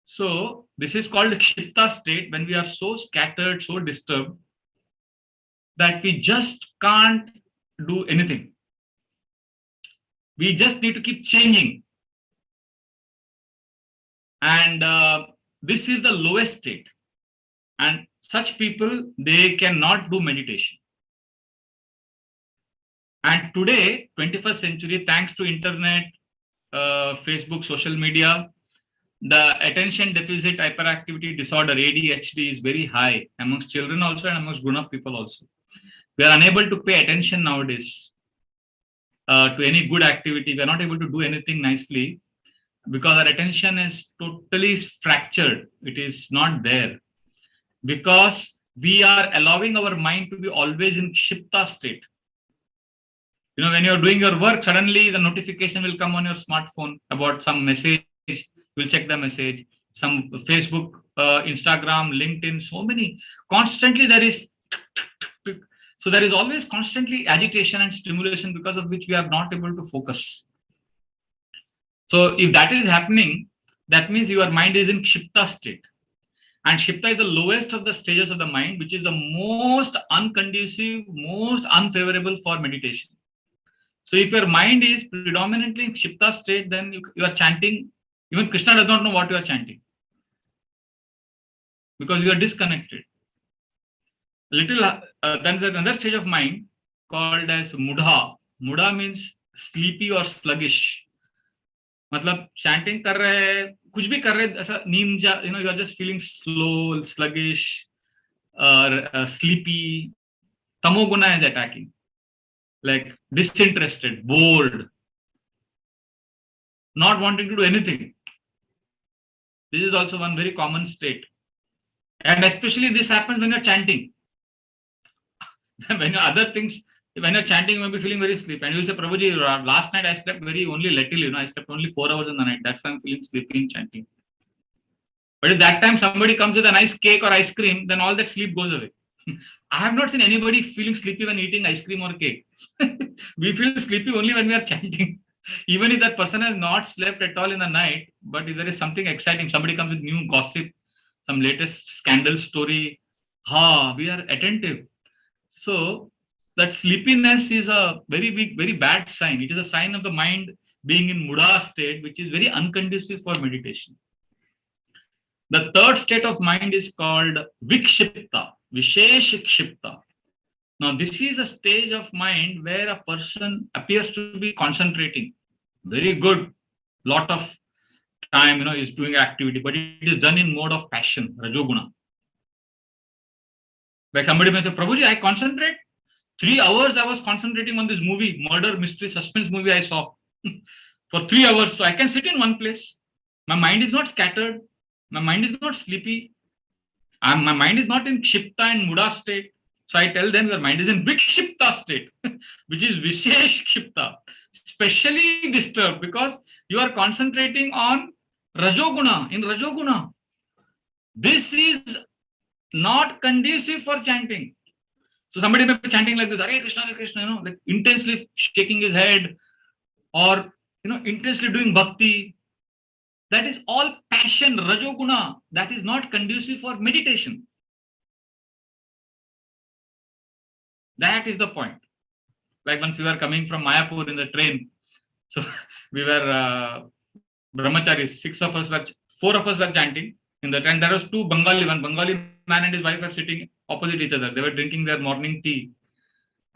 So this is called Kshipta state, when we are so scattered, so disturbed, that we just can't do anything. We just need to keep changing. And this is the lowest state. And such people, they cannot do meditation. And today, 21st century, thanks to internet, Facebook, social media, the attention deficit hyperactivity disorder, ADHD, is very high amongst children also and amongst grown-up people also. We are unable to pay attention nowadays to any good activity. We are not able to do anything nicely because our attention is totally fractured. It is not there because we are allowing our mind to be always in Kshipta state. You know, when you're doing your work, suddenly the notification will come on your smartphone about some message. You'll check the message. Some Facebook, Instagram, LinkedIn, so many. Constantly there is. So there is always constantly agitation and stimulation, because of which we are not able to focus. So if that is happening, that means your mind is in Kshipta state. And Kshipta is the lowest of the stages of the mind, which is the most unconducive, most unfavorable for meditation. So if your mind is predominantly in Kshipta state, then you are chanting. Even Krishna does not know what you are chanting, because you are disconnected. Then there's another stage of mind called as Mudha. Mudha means sleepy or sluggish. मतलब chanting कर रहे हैं, कुछ भी कर रहे हैं, ऐसा नींद जा, you are just feeling slow, sluggish, or sleepy. Tamoguna is attacking, like disinterested, bored, not wanting to do anything. This is also one very common state, and especially this happens when you're chanting. When other things, when you're chanting, you may be feeling very sleepy, and you'll say, Prabhuji, last night I slept only little, I slept only 4 hours in the night. That's why I'm feeling sleepy in chanting. But if that time somebody comes with a nice cake or ice cream, then all that sleep goes away. I have not seen anybody feeling sleepy when eating ice cream or cake. We feel sleepy only when we are chanting. Even if that person has not slept at all in the night, but if there is something exciting, somebody comes with new gossip, some latest scandal story, we are attentive. So that sleepiness is a very big, very bad sign. It is a sign of the mind being in Mudha state, which is very unconducive for meditation. The third state of mind is called Vikshetha, Vishesh Kshipta. Now, this is a stage of mind where a person appears to be concentrating. Very good. Lot of time, is doing activity, but it is done in mode of passion, Rajoguna. Like somebody may say, Prabhuji, I concentrate. 3 hours I was concentrating on this movie, murder, mystery, suspense movie I saw. For 3 hours. So I can sit in one place. My mind is not scattered. My mind is not sleepy. My mind is not in Kshipta and Mudha state. So I tell them your mind is in Vikshipta state, which is Vishesh Kshipta, specially disturbed because you are concentrating on Rajoguna, in Rajoguna. This is not conducive for chanting. So somebody may be chanting like this, Hare Krishna, Hare Krishna, like intensely shaking his head, or intensely doing bhakti. That is all passion, Rajoguna. That is not conducive for meditation. That is the point. Like once we were coming from Mayapur in the train, so we were brahmacharis, 4 of us were chanting in the train. There was 2 Bengali, one Bengali man and his wife were sitting opposite each other. They were drinking their morning tea.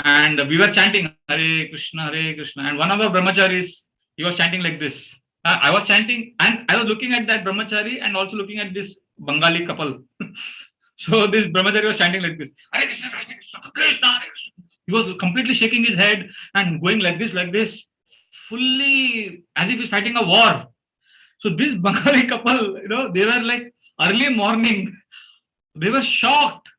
And we were chanting Hare Krishna, and one of the brahmacharis, he was chanting like this. I was chanting, and I was looking at that brahmachari and also looking at this Bengali couple. So this brahmachari was chanting like this. Hare Krishna, Krishna Krishna, Hare Krishna. He was completely shaking his head and going like this, fully as if he's fighting a war. So this Bengali couple, they were like early morning. They were shocked.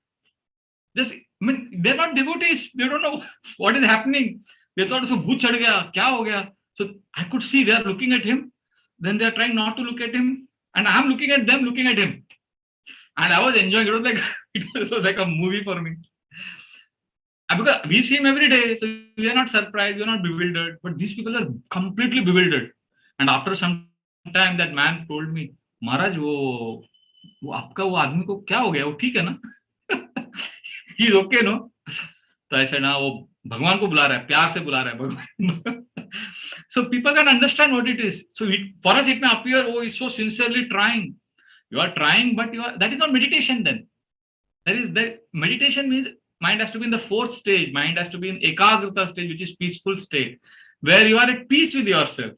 They're not devotees. They don't know what is happening. They thought, so bhoot chad gaya, kya ho gaya? So I could see they are looking at him. Then they are trying not to look at him. And I'm looking at them, looking at him. And I was enjoying it. It was like a movie for me. Because we see him every day. So we are not surprised. We are not bewildered. But these people are completely bewildered. And after some time, that man told me, Maharaj, वो आपका वो आदमी को क्या हो गया? वो ठीक है ना? He's okay, no? तो ऐसा ना वो भगवान को बुला रहा है, प्यार से बुला रहा है भगवान. So people can understand what it is. So for us it may appear, oh, he's so sincerely trying. You are trying, but that is not meditation then. That meditation means mind has to be in the fourth stage. Mind has to be in Akagrita stage, which is peaceful state, where you are at peace with yourself.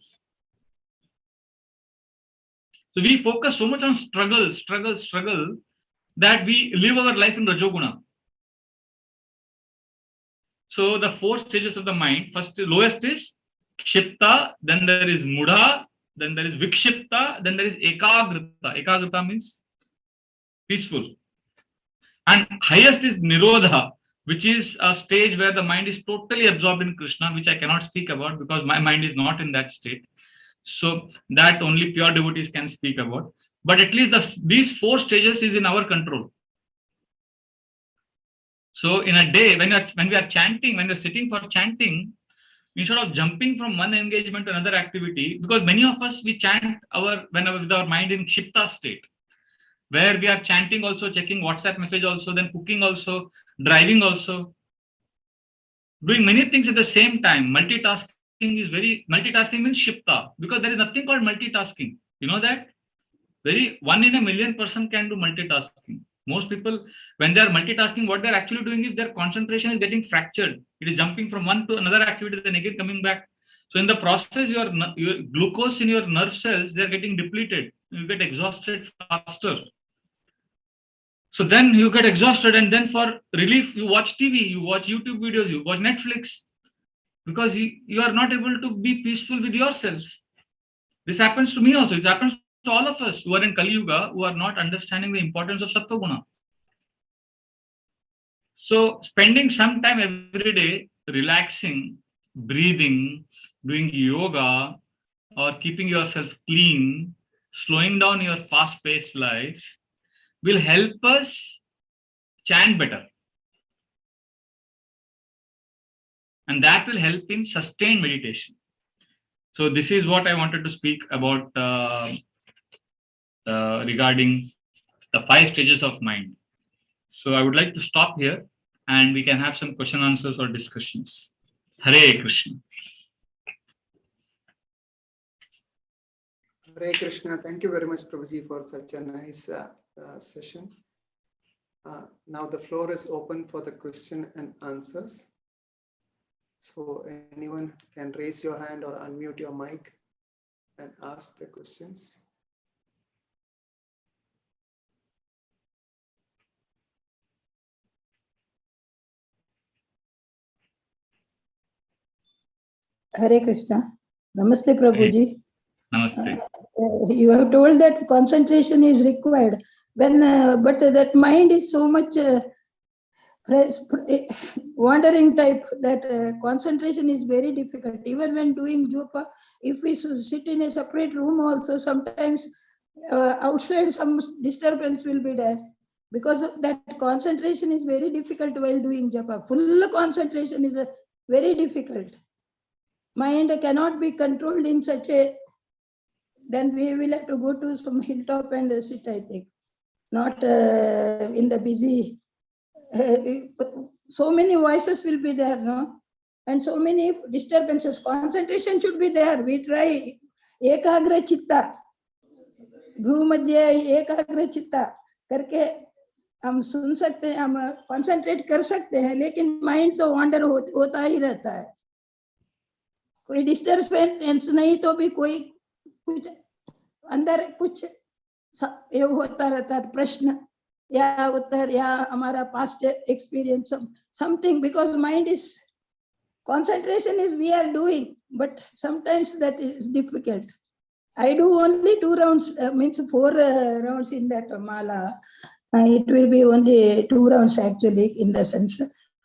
So we focus so much on struggle, that we live our life in Rajoguna. So the four stages of the mind, first the lowest is Kshitta, then there is Mudha, then there is Vikshetha, then there is Akagrita. Akagrita means peaceful. And highest is Nirodha, which is a stage where the mind is totally absorbed in Krishna, which I cannot speak about because my mind is not in that state. So that only pure devotees can speak about. But at least these four stages is in our control. So in a day, when we are chanting, when we are sitting for chanting, instead of jumping from one engagement to another activity, because many of us, we chant with our mind in Kshipta state, where we are chanting also, checking WhatsApp message also, then cooking also, driving also, doing many things at the same time. Multitasking means Kshipta, because there is nothing called multitasking. You know that? 1 in a million person can do multitasking. Most people, when they are multitasking, what they are actually doing is their concentration is getting fractured. It is jumping from one to another activity, then again coming back. So in the process, your glucose in your nerve cells, they are getting depleted. You get exhausted faster. So then you get exhausted, and then for relief, you watch TV, you watch YouTube videos, you watch Netflix, because you are not able to be peaceful with yourself. This happens to me also. It happens to all of us who are in Kali Yuga, who are not understanding the importance of Sattva Guna. So spending some time every day relaxing, breathing, doing yoga, or keeping yourself clean, slowing down your fast-paced life will help us chant better. And that will help in sustained meditation. So this is what I wanted to speak about regarding the 5 stages of mind. So I would like to stop here and we can have some question answers or discussions. Hare Krishna. Hare Krishna. Thank you very much, Prabhuji, for such a nice session. Now the floor is open for the question and answers. So anyone can raise your hand or unmute your mic and ask the questions. Hare Krishna. Namaste, Prabhuji. Namaste. You have told that concentration is required. But that mind is so much wandering type that concentration is very difficult. Even when doing japa, if we sit in a separate room also, sometimes outside some disturbance will be there. Because of that, concentration is very difficult while doing japa. Full concentration is very difficult. Mind cannot be controlled in such a, then we will have to go to some hilltop and sit, I think. Not in the busy, so many voices will be there, no? And so many disturbances. Concentration should be there. We try Ekagra Chitta, Bhru Madhya Ekagra Chitta, karke हम सुन सकते हैं, हम concentrate कर सकते हैं, लेकिन mind तो wander होता ही रहता है. कोई डिस्टर्बेंस नहीं तो भी कोई कुछ अंदर कुछ ये होता रहता है, प्रश्न या उत्तर या हमारा past experience, something, because mind is concentration is we are doing, but sometimes that is difficult. I do only 2 rounds, means 4 rounds in that mala. It will be only 2 rounds actually in the sense.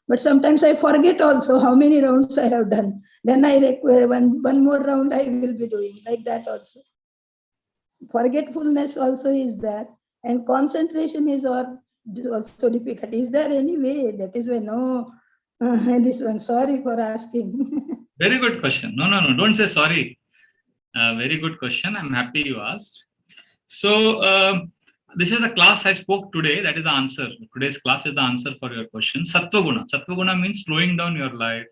But sometimes I forget also how many rounds I have done. Then I require one more round I will be doing, like that also. Forgetfulness also is there, and concentration is also difficult. Is there any way? That is why no. This one, sorry for asking. Very good question. No, don't say sorry. Very good question. I'm happy you asked. So this is the class I spoke today. That is the answer. Today's class is the answer for your question. Sattva Guna. Sattva Guna means slowing down your life.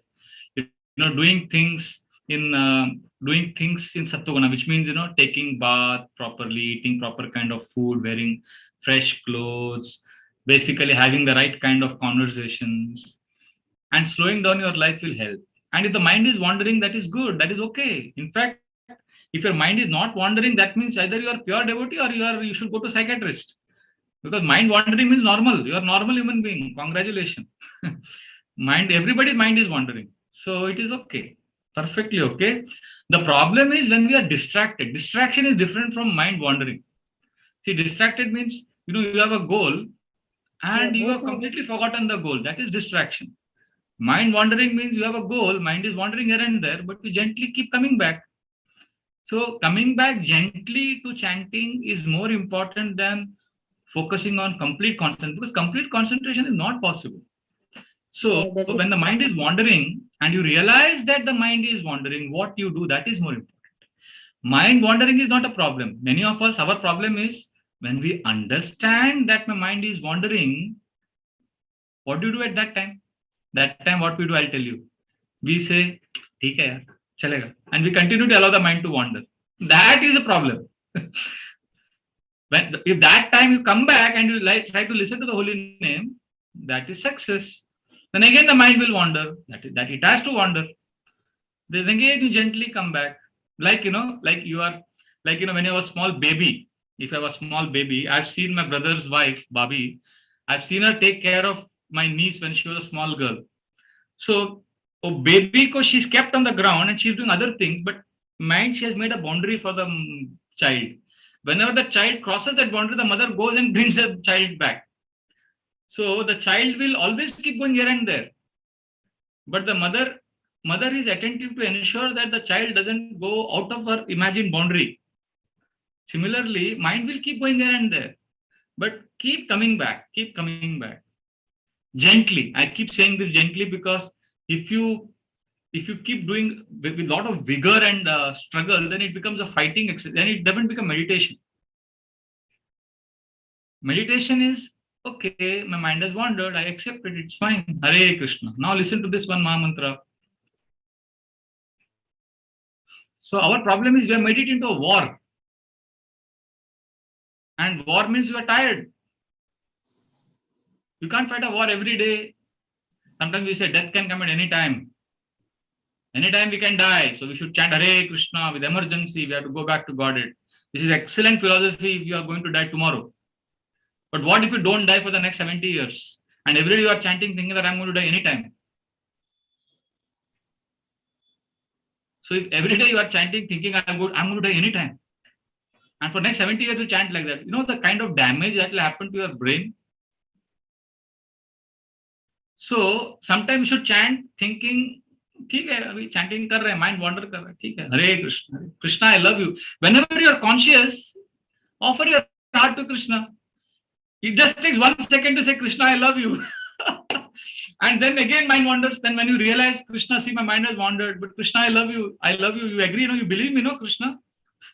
Doing things in Sattva Guna, which means taking bath properly, eating proper kind of food, wearing fresh clothes, basically having the right kind of conversations. And slowing down your life will help. And if the mind is wandering, that is good. That is okay. In fact, if your mind is not wandering, that means either you are pure devotee or you should go to psychiatrist. Because mind wandering means normal. You are normal human being. Congratulations. Everybody's mind is wandering. So it is okay. Perfectly okay. The problem is when we are distracted. Distraction is different from mind wandering. See, distracted means you have a goal and you have completely forgotten the goal. That is distraction. Mind wandering means you have a goal, mind is wandering here and there, but you gently keep coming back. So coming back gently to chanting is more important than focusing on complete concentration, because complete concentration is not possible. So when the mind is wandering and you realize that the mind is wandering, what you do, that is more important. Mind wandering is not a problem. Many of us, our problem is when we understand that my mind is wandering, what do you do at that time? That time, what we do, I'll tell you. We say, "Theek hai yaar, chalega," and we continue to allow the mind to wander. That is a problem. If that time you come back and you try to listen to the holy name, that is success. Then again the mind will wander. That it has to wander. Then again you gently come back. Like when I was a small baby. If I was a small baby, I've seen my brother's wife, Babi. I've seen her take care of my niece when she was a small girl. So, baby she's kept on the ground and she's doing other things, but mind, she has made a boundary for the child. Whenever the child crosses that boundary, the mother goes and brings the child back. So the child will always keep going here and there. But the mother is attentive to ensure that the child doesn't go out of her imagined boundary. Similarly, mind will keep going here and there, but keep coming back. Gently. I keep saying this gently because if you keep doing with a lot of vigor and struggle, then it becomes a fighting exercise. Then it doesn't become meditation. Meditation is, okay, my mind has wandered, I accept it, it's fine. Hare Krishna. Now listen to this one Maha Mantra. So our problem is we are made it into a war. And war means you are tired. You can't fight a war every day. Sometimes we say death can come at any time. Anytime we can die. So we should chant Hare Krishna with emergency. We have to go back to Godhead. This is excellent philosophy if you are going to die tomorrow. But what if you don't die for the next 70 years? And every day you are chanting thinking that I'm going to die anytime. So if every day you are chanting thinking I'm going to die anytime. And for next 70 years you chant like that. You know the kind of damage that will happen to your brain? So sometimes you should chant thinking, ठीक है अभी chanting कर रहे हैं, mind wander कर रहा है, ठीक है, Hare Krishna, Krishna I love you. Whenever you are conscious, offer your heart to Krishna. It just takes 1 second to say Krishna I love you. And then again mind wanders. Then when you realize Krishna, see my mind has wandered, but Krishna I love you, you agree, you believe me, no Krishna?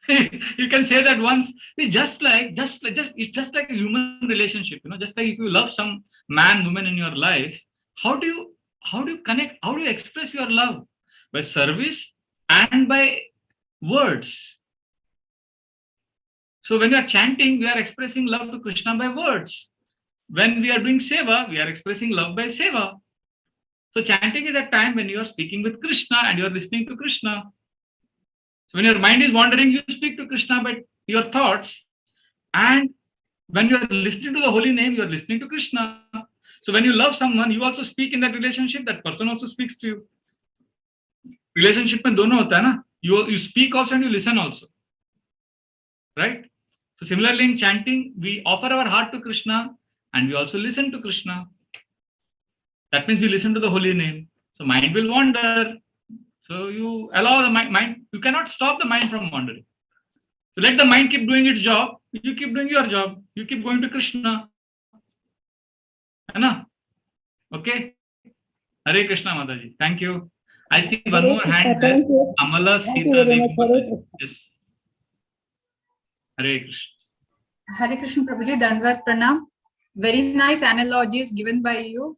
You can say that once. It's just like a human relationship, just like if you love some man, woman in your life, how do you connect? How do you express your love? By service and by words. So when you are chanting, we are expressing love to Krishna by words. When we are doing seva, we are expressing love by seva. So chanting is a time when you are speaking with Krishna and you are listening to Krishna. So when your mind is wandering, you speak to Krishna by your thoughts. And when you are listening to the holy name, you are listening to Krishna. So when you love someone, you also speak in that relationship. That person also speaks to you. Relationship mein dono hota hai na? You speak also and you listen also. Right? So similarly in chanting, we offer our heart to Krishna and we also listen to Krishna. That means we listen to the holy name. So mind will wander. So you allow the mind, you cannot stop the mind from wandering. So let the mind keep doing its job. You keep doing your job. You keep going to Krishna. Anna? Okay? Hare Krishna, Mataji. Thank you. I see one more hand there. Amala Sita Devi. Yes. Hare Krishna. Hare Krishna, Prabhuji, Dandvat Pranam. Very nice analogies given by you.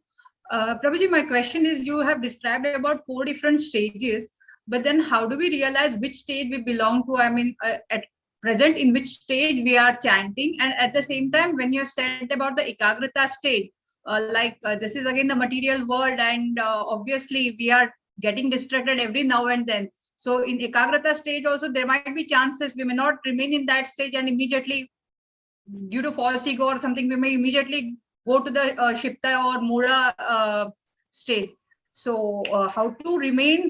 Prabhuji, my question is, you have described about 4 different stages, but then how do we realize which stage we belong to? I mean, at present, in which stage we are chanting, and at the same time, when you said about the Akagrita stage, this is again the material world, and obviously we are getting distracted every now and then. So in Akagrita stage also, there might be chances we may not remain in that stage, and immediately, due to false ego or something, we may immediately go to the Shipta or Mudha state. So how to remain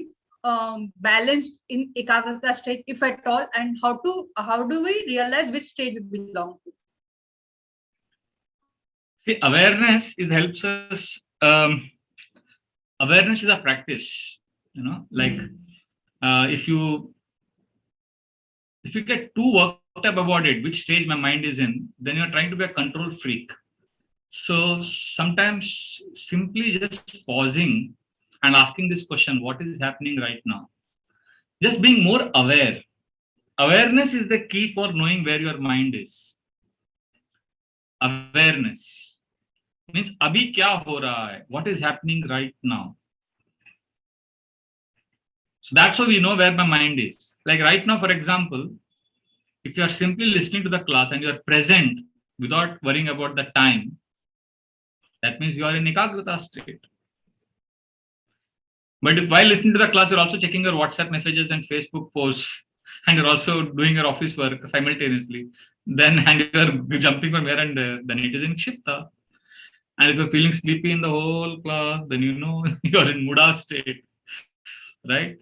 balanced in Akagrita state, if at all, and how do we realize which stage we belong to? See, awareness helps us. Awareness is a practice. You know, like if you get too worked up about it, which stage my mind is in, then you're trying to be a control freak. So sometimes simply just pausing and asking this question, what is happening right now? Just being more aware. Awareness is the key for knowing where your mind is. Awareness means abhi kya ho raha hai? What is happening right now? So that's how we know where my mind is. Like right now, for example, if you are simply listening to the class and you are present without worrying about the time, that means you are in Akagrita state. But if while listening to the class, you're also checking your WhatsApp messages and Facebook posts, and you're also doing your office work simultaneously, then and you're jumping from here and there, then it is in Kshipta. And if you're feeling sleepy in the whole class, then you know you're in Mudha state, right?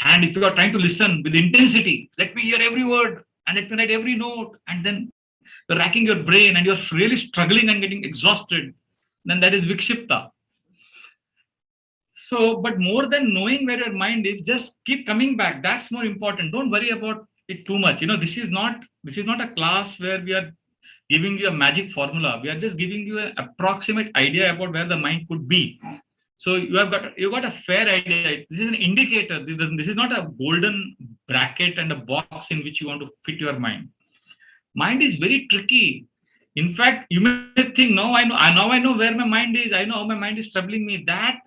And if you are trying to listen with intensity, let me hear every word and let me write every note, and then you're racking your brain and you're really struggling and getting exhausted, then that is Vikshetha. So, but more than knowing where your mind is, just keep coming back. That's more important. Don't worry about it too much. You know, this is not a class where we are giving you a magic formula. We are just giving you an approximate idea about where the mind could be. So you got a fair idea. This is an indicator. This is not a golden bracket and a box in which you want to fit your mind. Mind is very tricky. In fact, you may think, no, I know where my mind is. I know how my mind is troubling me. That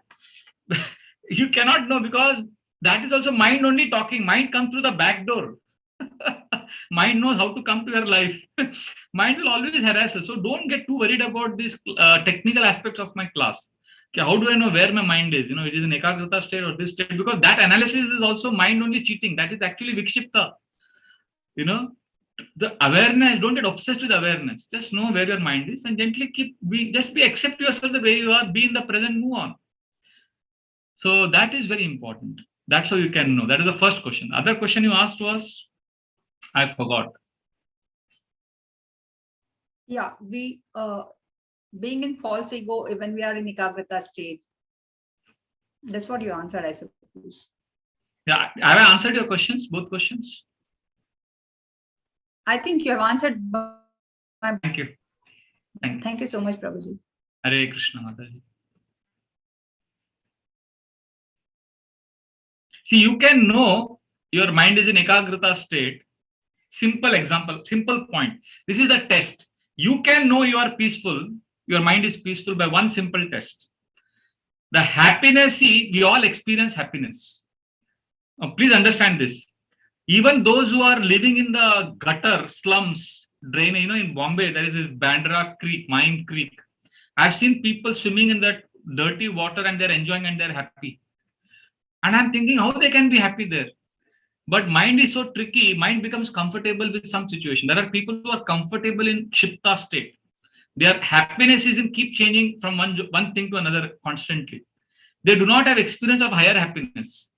you cannot know, because that is also mind only talking. Mind comes through the back door. Mind knows how to come to your life. Mind will always harass us. So don't get too worried about these technical aspects of my class. Okay, how do I know where my mind is? You know, it is in Akagrita state or this state, because that analysis is also mind only cheating. That is actually Vikshetha. You know, the awareness, don't get obsessed with awareness. Just know where your mind is and gently accept yourself the way you are, be in the present, move on. So that is very important. That's how you can know. That is the first question. Other question you asked was, I forgot. Yeah, we being in false ego when we are in Akagrita state. That's what you answered, I suppose. Yeah, have I answered your questions, both questions? I think you have answered. Thank you. Thank you so much, Prabhuji. Hare Krishna, Mataji. See, you can know your mind is in Akagrita state. Simple example, simple point. This is the test. You can know you are peaceful, your mind is peaceful by one simple test. The happiness, see, we all experience happiness. Now, please understand this. Even those who are living in the gutter slums, drain. You know, in Bombay, there is this Bandra Creek, Mime Creek. I've seen people swimming in that dirty water and they're enjoying and they're happy. And I'm thinking how they can be happy there. But mind is so tricky. Mind becomes comfortable with some situation. There are people who are comfortable in Kshipta state. Their happiness is in keep changing from one thing to another constantly. They do not have experience of higher happiness.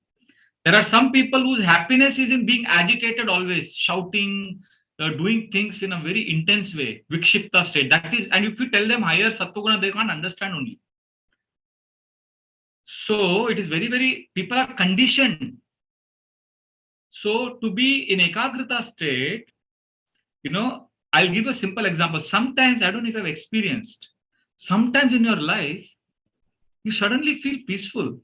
There are some people whose happiness is in being agitated always, shouting, doing things in a very intense way, Vikshipta state. That is, and if you tell them higher Sattva Guna, they can't understand only. So it is very, people are conditioned. So to be in Akagrita state, you know, I'll give a simple example. Sometimes, I don't know if I've experienced, sometimes in your life, you suddenly feel peaceful. You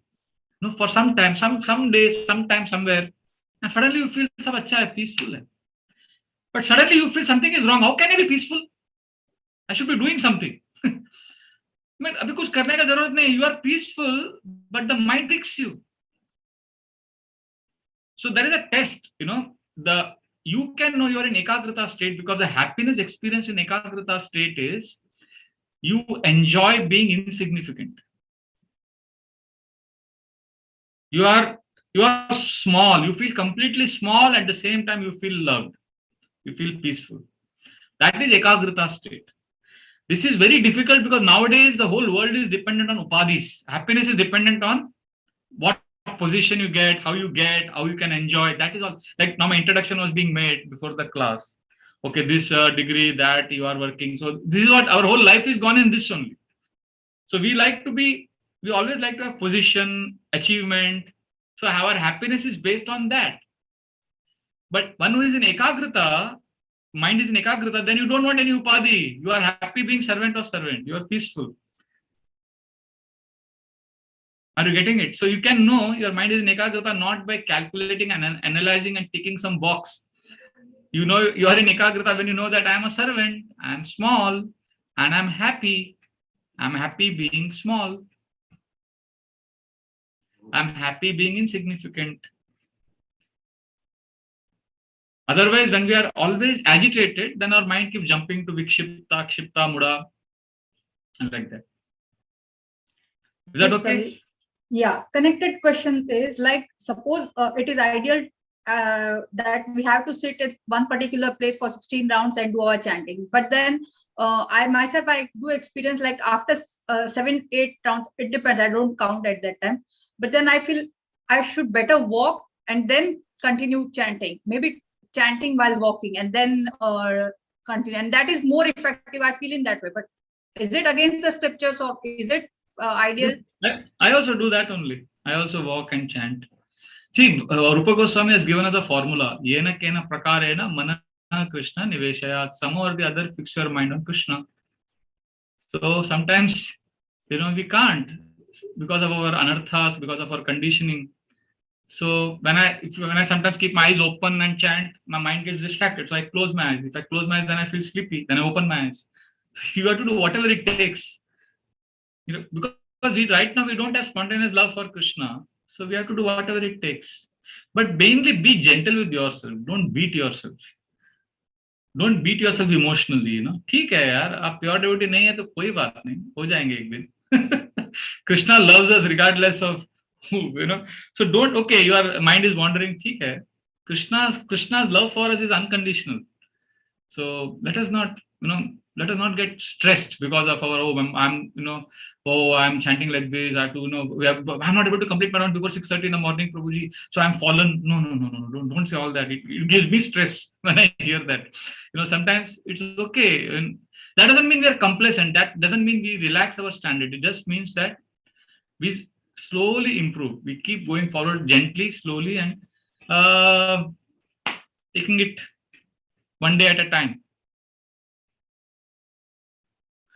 know, for some time, some days, sometime, somewhere, and suddenly you feel sab acha hai, peaceful hai. But suddenly you feel something is wrong. How can I be peaceful? I should be doing something. Abhi kuch karne ka zarurat nahi. You are peaceful, but the mind tricks you. So there is a test, you know, you can know you are in Akagrita state because the happiness experience in Akagrita state is you enjoy being insignificant. You are small, you feel completely small, at the same time you feel loved, you feel peaceful. That is Akagrita state. This is very difficult because nowadays the whole world is dependent on upadhis. Happiness is dependent on what position you get, how you can enjoy. That is all. Like now my introduction was being made before the class. Okay, this degree, that you are working. So this is what our whole life is gone in this only. So we always like to have position, achievement. So our happiness is based on that. But one who is in Akagrita, mind is in Akagrita, then you don't want any upadhi. You are happy being servant of servant. You are peaceful. Are you getting it? So you can know your mind is in Akagrita not by calculating and analyzing and ticking some box. You know you are in Akagrita when you know that I am a servant, I am small, and I'm happy. I'm happy being small. I'm happy being insignificant. Otherwise, when we are always agitated, then our mind keeps jumping to Vikshipta, Kshipta, Mudha, and like that. Is that okay? Yeah, connected question is like, suppose it is ideal that we have to sit at one particular place for 16 rounds and do our chanting. But then I do experience like after 7-8 rounds, it depends. I don't count at that time. But then I feel I should better walk and then continue chanting. Maybe chanting while walking and then continue. And that is more effective, I feel, in that way. But is it against the scriptures or is it ideal? I also do that only. I also walk and chant. See, Rupa Goswami has given us a formula. Yena kena prakarena mana Krishna niveshaya. Some or the other fix your mind on Krishna. So sometimes, you know, we can't because of our anarthas, because of our conditioning. So when I sometimes keep my eyes open and chant, my mind gets distracted. So I close my eyes. If I close my eyes, then I feel sleepy. Then I open my eyes. You have to do whatever it takes. You know, because right now we don't have spontaneous love for Krishna, so we have to do whatever it takes. But mainly be gentle with yourself. Don't beat yourself. Don't beat yourself emotionally. You know, ठीक है यार, आप pure devotee नहीं है तो कोई बात नहीं, हो जाएंगे एक दिन. Krishna loves us regardless of who, you know. So don't. Okay, your mind is wandering. ठीक है. Krishna's love for us is unconditional. So let us not, you know, let us not get stressed because of our I'm chanting like this. I have to, you know, I'm not able to complete my round before 6:30 in the morning, Prabhuji. So I'm fallen. No. Don't say all that. It gives me stress when I hear that. You know, sometimes it's okay. And that doesn't mean we are complacent. That doesn't mean we relax our standard. It just means that we slowly improve. We keep going forward gently, slowly, and taking it one day at a time.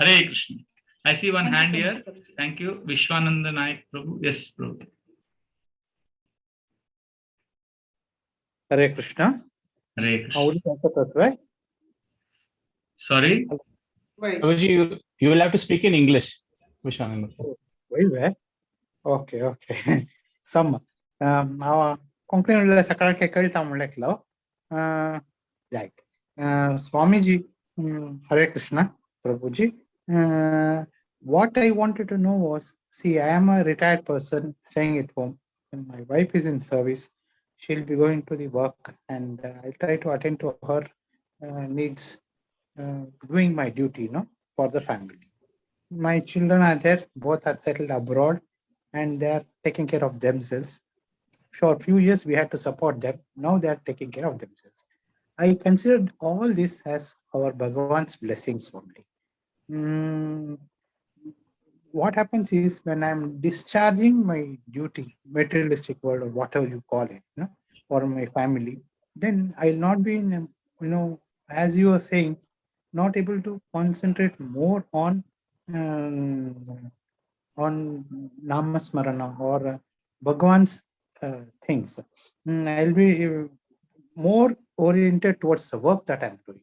Hare Krishna. I see one hand here. Thank you. Vishwananda Naik Prabhu. Yes, Prabhu. Hare Krishna. Hare Krishna. How is that, right? Sorry? Prabhuji, you will have to speak in English. Vishwananda. Wait. Okay. Some. Now, conclude the Sakarake Karitam Leklo. Like Swamiji, Hare Krishna, Prabhuji. What I wanted to know was, see, I am a retired person staying at home, and my wife is in service. She'll be going to the work, and I try to attend to her needs, doing my duty, for the family. My children are there; both are settled abroad, and they are taking care of themselves. For a few years, we had to support them. Now they are taking care of themselves. I considered all this as our Bhagavan's blessings only. What happens is, when I'm discharging my duty, materialistic world or whatever you call it, for my family, then I'll not be in, as you were saying, not able to concentrate more on Namasmarana or Bhagavan's things. I'll be more oriented towards the work that I'm doing.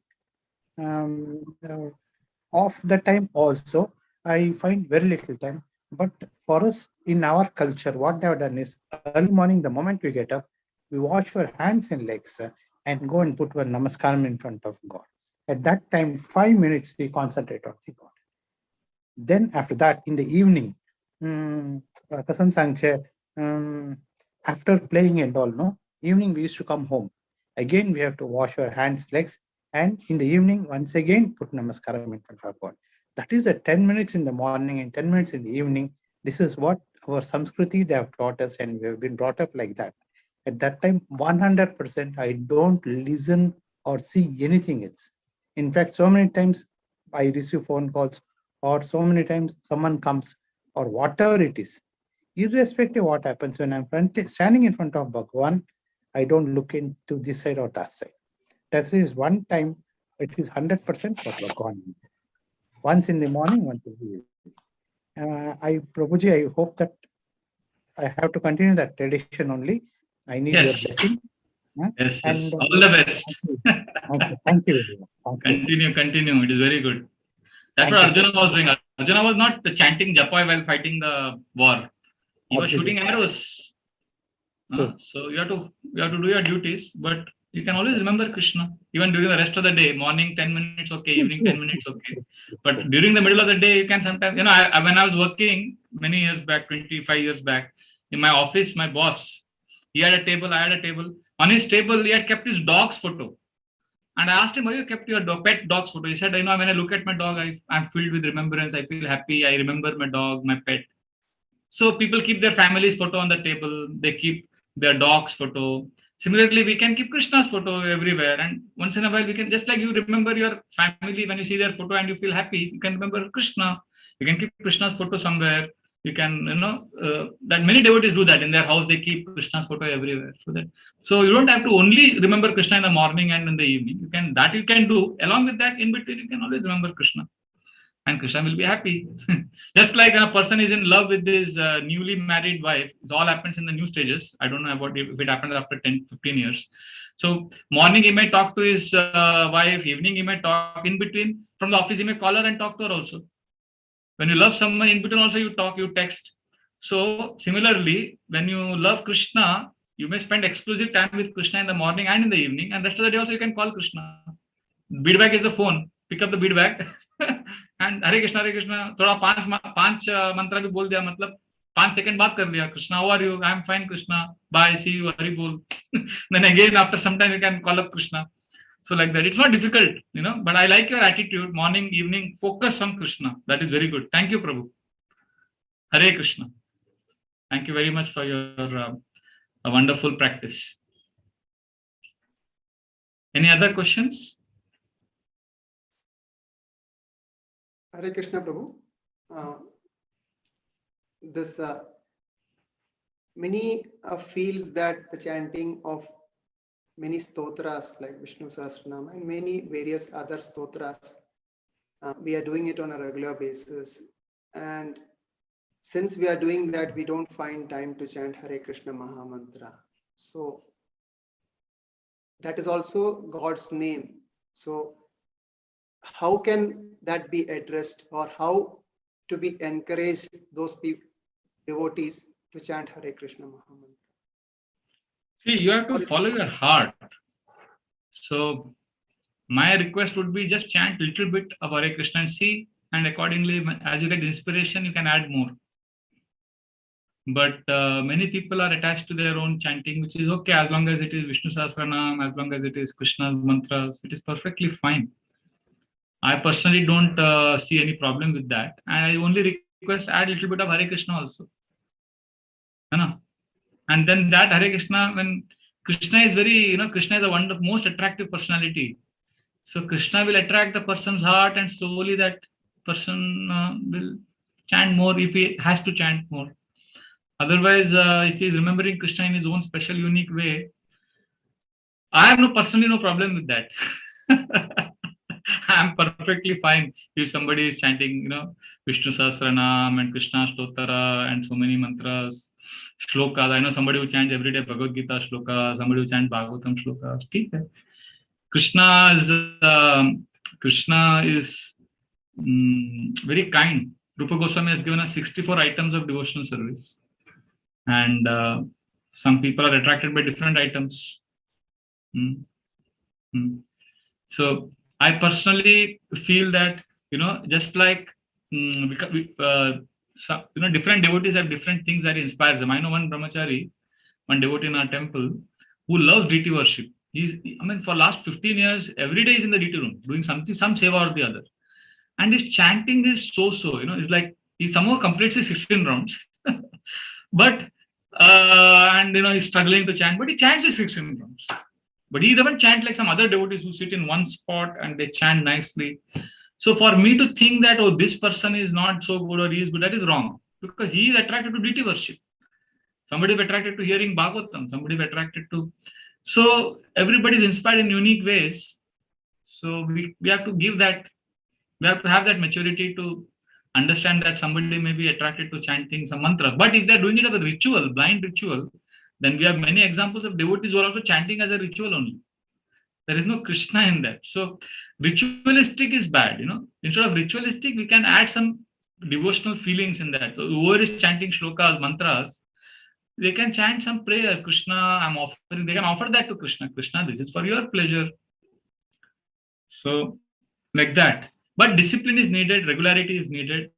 Of the time also, I find very little time. But for us, in our culture, what they have done is, early morning, the moment we get up, we wash our hands and legs and go and put one namaskaram in front of God. At that time, 5 minutes, we concentrate on the God. Then after that, in the evening, Kasan Sangche, after playing and all, evening we used to come home. Again, we have to wash our hands, legs, and in the evening, once again, put namaskaram in front of God. That is 10 minutes in the morning and 10 minutes in the evening. This is what our Samskriti, they have taught us, and we have been brought up like that. At that time, 100%, I don't listen or see anything else. In fact, so many times I receive phone calls, or so many times someone comes, or whatever it is. Irrespective of what happens, when I'm standing in front of Bhagavan, I don't look into this side or that side. That is one time, it is 100% for Bhagavan. Once in the morning, once in the evening. Prabhuji, I hope that I have to continue that tradition only. I need your blessing. Yes, and yes. All the best. Thank you very much. Continue. It is very good. That's what Arjuna was doing. Arjuna was not chanting Japai while fighting the war. He was shooting arrows. So you have to do your duties, but you can always remember Krishna, even during the rest of the day. Morning 10 minutes okay, evening 10 minutes okay. But during the middle of the day, you can sometimes, when I was working many years back, 25 years back, in my office, my boss, he had a table, I had a table. On his table, he had kept his dog's photo. And I asked him, why you kept your pet dog's photo? He said, when I look at my dog, I'm filled with remembrance. I feel happy. I remember my dog, my pet. So people keep their family's photo on the table. They keep their dog's photo. Similarly, we can keep Krishna's photo everywhere. And once in a while, we can, just like you remember your family when you see their photo and you feel happy, you can remember Krishna. You can keep Krishna's photo somewhere. You can, that many devotees do that in their house. They keep Krishna's photo everywhere. So you don't have to only remember Krishna in the morning and in the evening. You can do. Along with that, in between, you can always remember Krishna. And Krishna will be happy. Just like when a person is in love with his newly married wife, it all happens in the new stages. I don't know about if it happens after 10, 15 years. So morning he may talk to his wife, evening he may talk, in between. From the office he may call her and talk to her also. When you love someone, in between also you talk, you text. So similarly, when you love Krishna, you may spend exclusive time with Krishna in the morning and in the evening, and rest of the day also you can call Krishna. Beadbag is the phone. Pick up the beadbag and Hare Krishna. थोड़ा पांच मंत्र भी बोल दिया, मतलब 5 second बात कर लिया. Krishna, how are you? I am fine, Krishna. Bye, see you, Hari bol. Then again after some time you can call up Krishna. So like that, it's not difficult, but I like your attitude. Morning, evening, focus on Krishna. That is very good. Thank you, Prabhu. Hare Krishna. Thank you very much for your a wonderful practice. Any other questions? Hare Krishna, Prabhu. This many feels that the chanting of many stotras like Vishnu Sahasranama and many various other stotras, we are doing it on a regular basis. And since we are doing that, we don't find time to chant Hare Krishna Maha Mantra. So that is also God's name. So how can that be addressed, or how to be encouraged those people, devotees, to chant Hare Krishna Maha Mantra? See, you have to follow your heart. So My request would be just chant little bit of Hare Krishna and see, and accordingly, as you get inspiration, you can add more. But many people are attached to their own chanting, which is okay as long as it is Vishnu Sahasranam, as long as it is Krishna's mantras, it is perfectly fine. I personally don't see any problem with that. And I only request add a little bit of Hare Krishna also. And then that Hare Krishna, when Krishna is very, Krishna is a wonderful, most attractive personality. So Krishna will attract the person's heart, and slowly that person will chant more if he has to chant more. Otherwise, if he is remembering Krishna in his own special, unique way, I have personally no problem with that. I'm perfectly fine if somebody is chanting, Vishnu Sahasranam and Krishna Stotara and so many mantras, shlokas. I know somebody who chants every day Bhagavad Gita shloka, somebody who chants Bhagavatam shlokas. Krishna is very kind. Rupa Goswami has given us 64 items of devotional service. And some people are attracted by different items. So I personally feel that, just like different devotees have different things that inspire them. I know one brahmachari, one devotee in our temple, who loves deity worship. For last 15 years, every day is in the deity room, doing something, some seva or the other. And his chanting is so, it's like he somehow completes his 16 rounds. But, he's struggling to chant, but he chants his 16 rounds. But he doesn't chant like some other devotees who sit in one spot and they chant nicely. So for me to think that, this person is not so good or he is good, that is wrong. Because he is attracted to deity worship. Somebody is attracted to hearing Bhagavatam. Somebody is attracted to... So everybody is inspired in unique ways. So we have to give that, we have to have that maturity to understand that somebody may be attracted to chanting some mantras. But if they're doing it as a ritual, blind ritual, then we have many examples of devotees who are also chanting as a ritual only. There is no Krishna in that. So ritualistic is bad, Instead of ritualistic, we can add some devotional feelings in that. So whoever is chanting shlokas, mantras, they can chant some prayer. Krishna, I'm offering, they can offer that to Krishna. Krishna, this is for your pleasure. So like that. But discipline is needed, regularity is needed,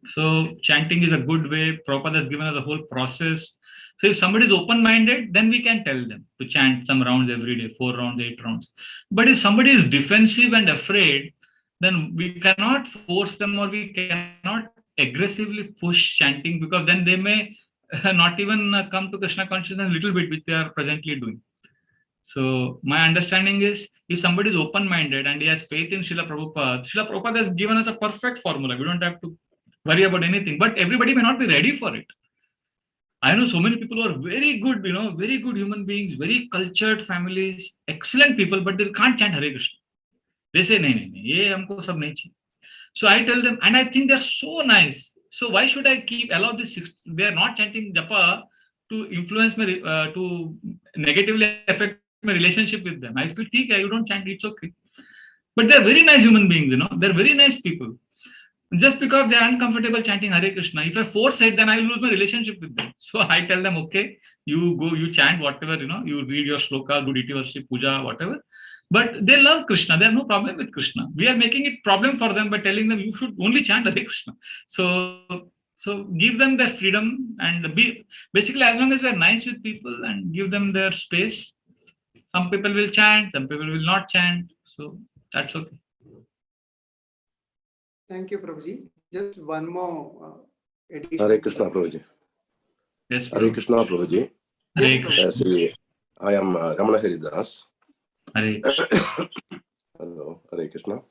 So chanting is a good way. Prabhupada has given us a whole process. So if somebody is open-minded, then we can tell them to chant some rounds every day, 4 rounds, 8 rounds. But if somebody is defensive and afraid, then we cannot force them or we cannot aggressively push chanting, because then they may not even come to Krishna consciousness a little bit, which they are presently doing. So my understanding is, if somebody is open-minded and he has faith in Srila Prabhupada has given us a perfect formula. We don't have to worry about anything, but everybody may not be ready for it. I know so many people who are very good, very good human beings, very cultured families, excellent people, but they can't chant Hare Krishna. They say, nahi, ye humko sab nahi chahiye. So I tell them, and I think they're so nice. So why should I allow this? They are not chanting japa to influence me, to negatively affect my relationship with them. I feel, you don't chant, it's okay. But they're very nice human beings, they're very nice people. Just because they are uncomfortable chanting Hare Krishna, if I force it, then I will lose my relationship with them. So I tell them, okay, you go, you chant whatever, you read your shloka, do deity worship, puja, whatever. But they love Krishna. They have no problem with Krishna. We are making it problem for them by telling them you should only chant Hare Krishna. So give them their freedom and basically, as long as we are nice with people and give them their space, some people will chant, some people will not chant. So that's okay. Thank you, Prabhuji. Just one more addition. Hare Krishna, Prabhuji. Yes, Hare Krishna, Prabhuji. Hare Krishna. I am Ramana Haridas. Hare Hello, Hare Krishna.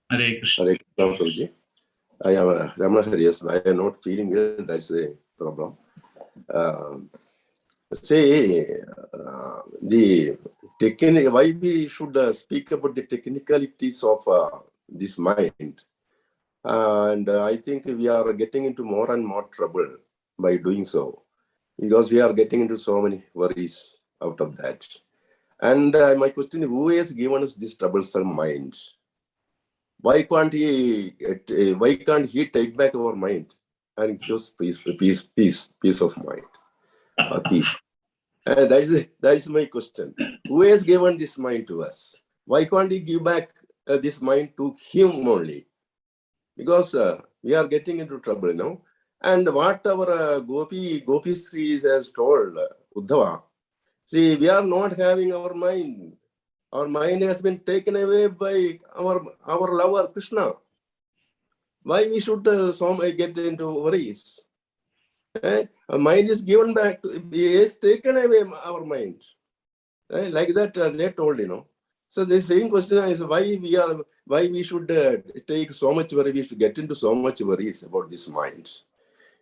Hare Krishna. Hare Krishna, Prabhuji. I am Ramana Haridas. I am not feeling well. That's the problem. The technique. Why we should speak about the technicalities of this mind? And I think we are getting into more and more trouble by doing so, because we are getting into so many worries out of that. And my question is, who has given us this troublesome mind? Why can't he take back our mind and give us peace of mind, peace? That is my question. Who has given this mind to us? Why can't he give back this mind to him only? Because we are getting into trouble now. And what our Gopi Sri has told Uddhava, see, we are not having our mind. Our mind has been taken away by our lover Krishna. Why we should get into worries? Our mind is given back to, he has taken away our mind. Like that they told, So the same question is why we should take so much worry, we should get into so much worries about this mind.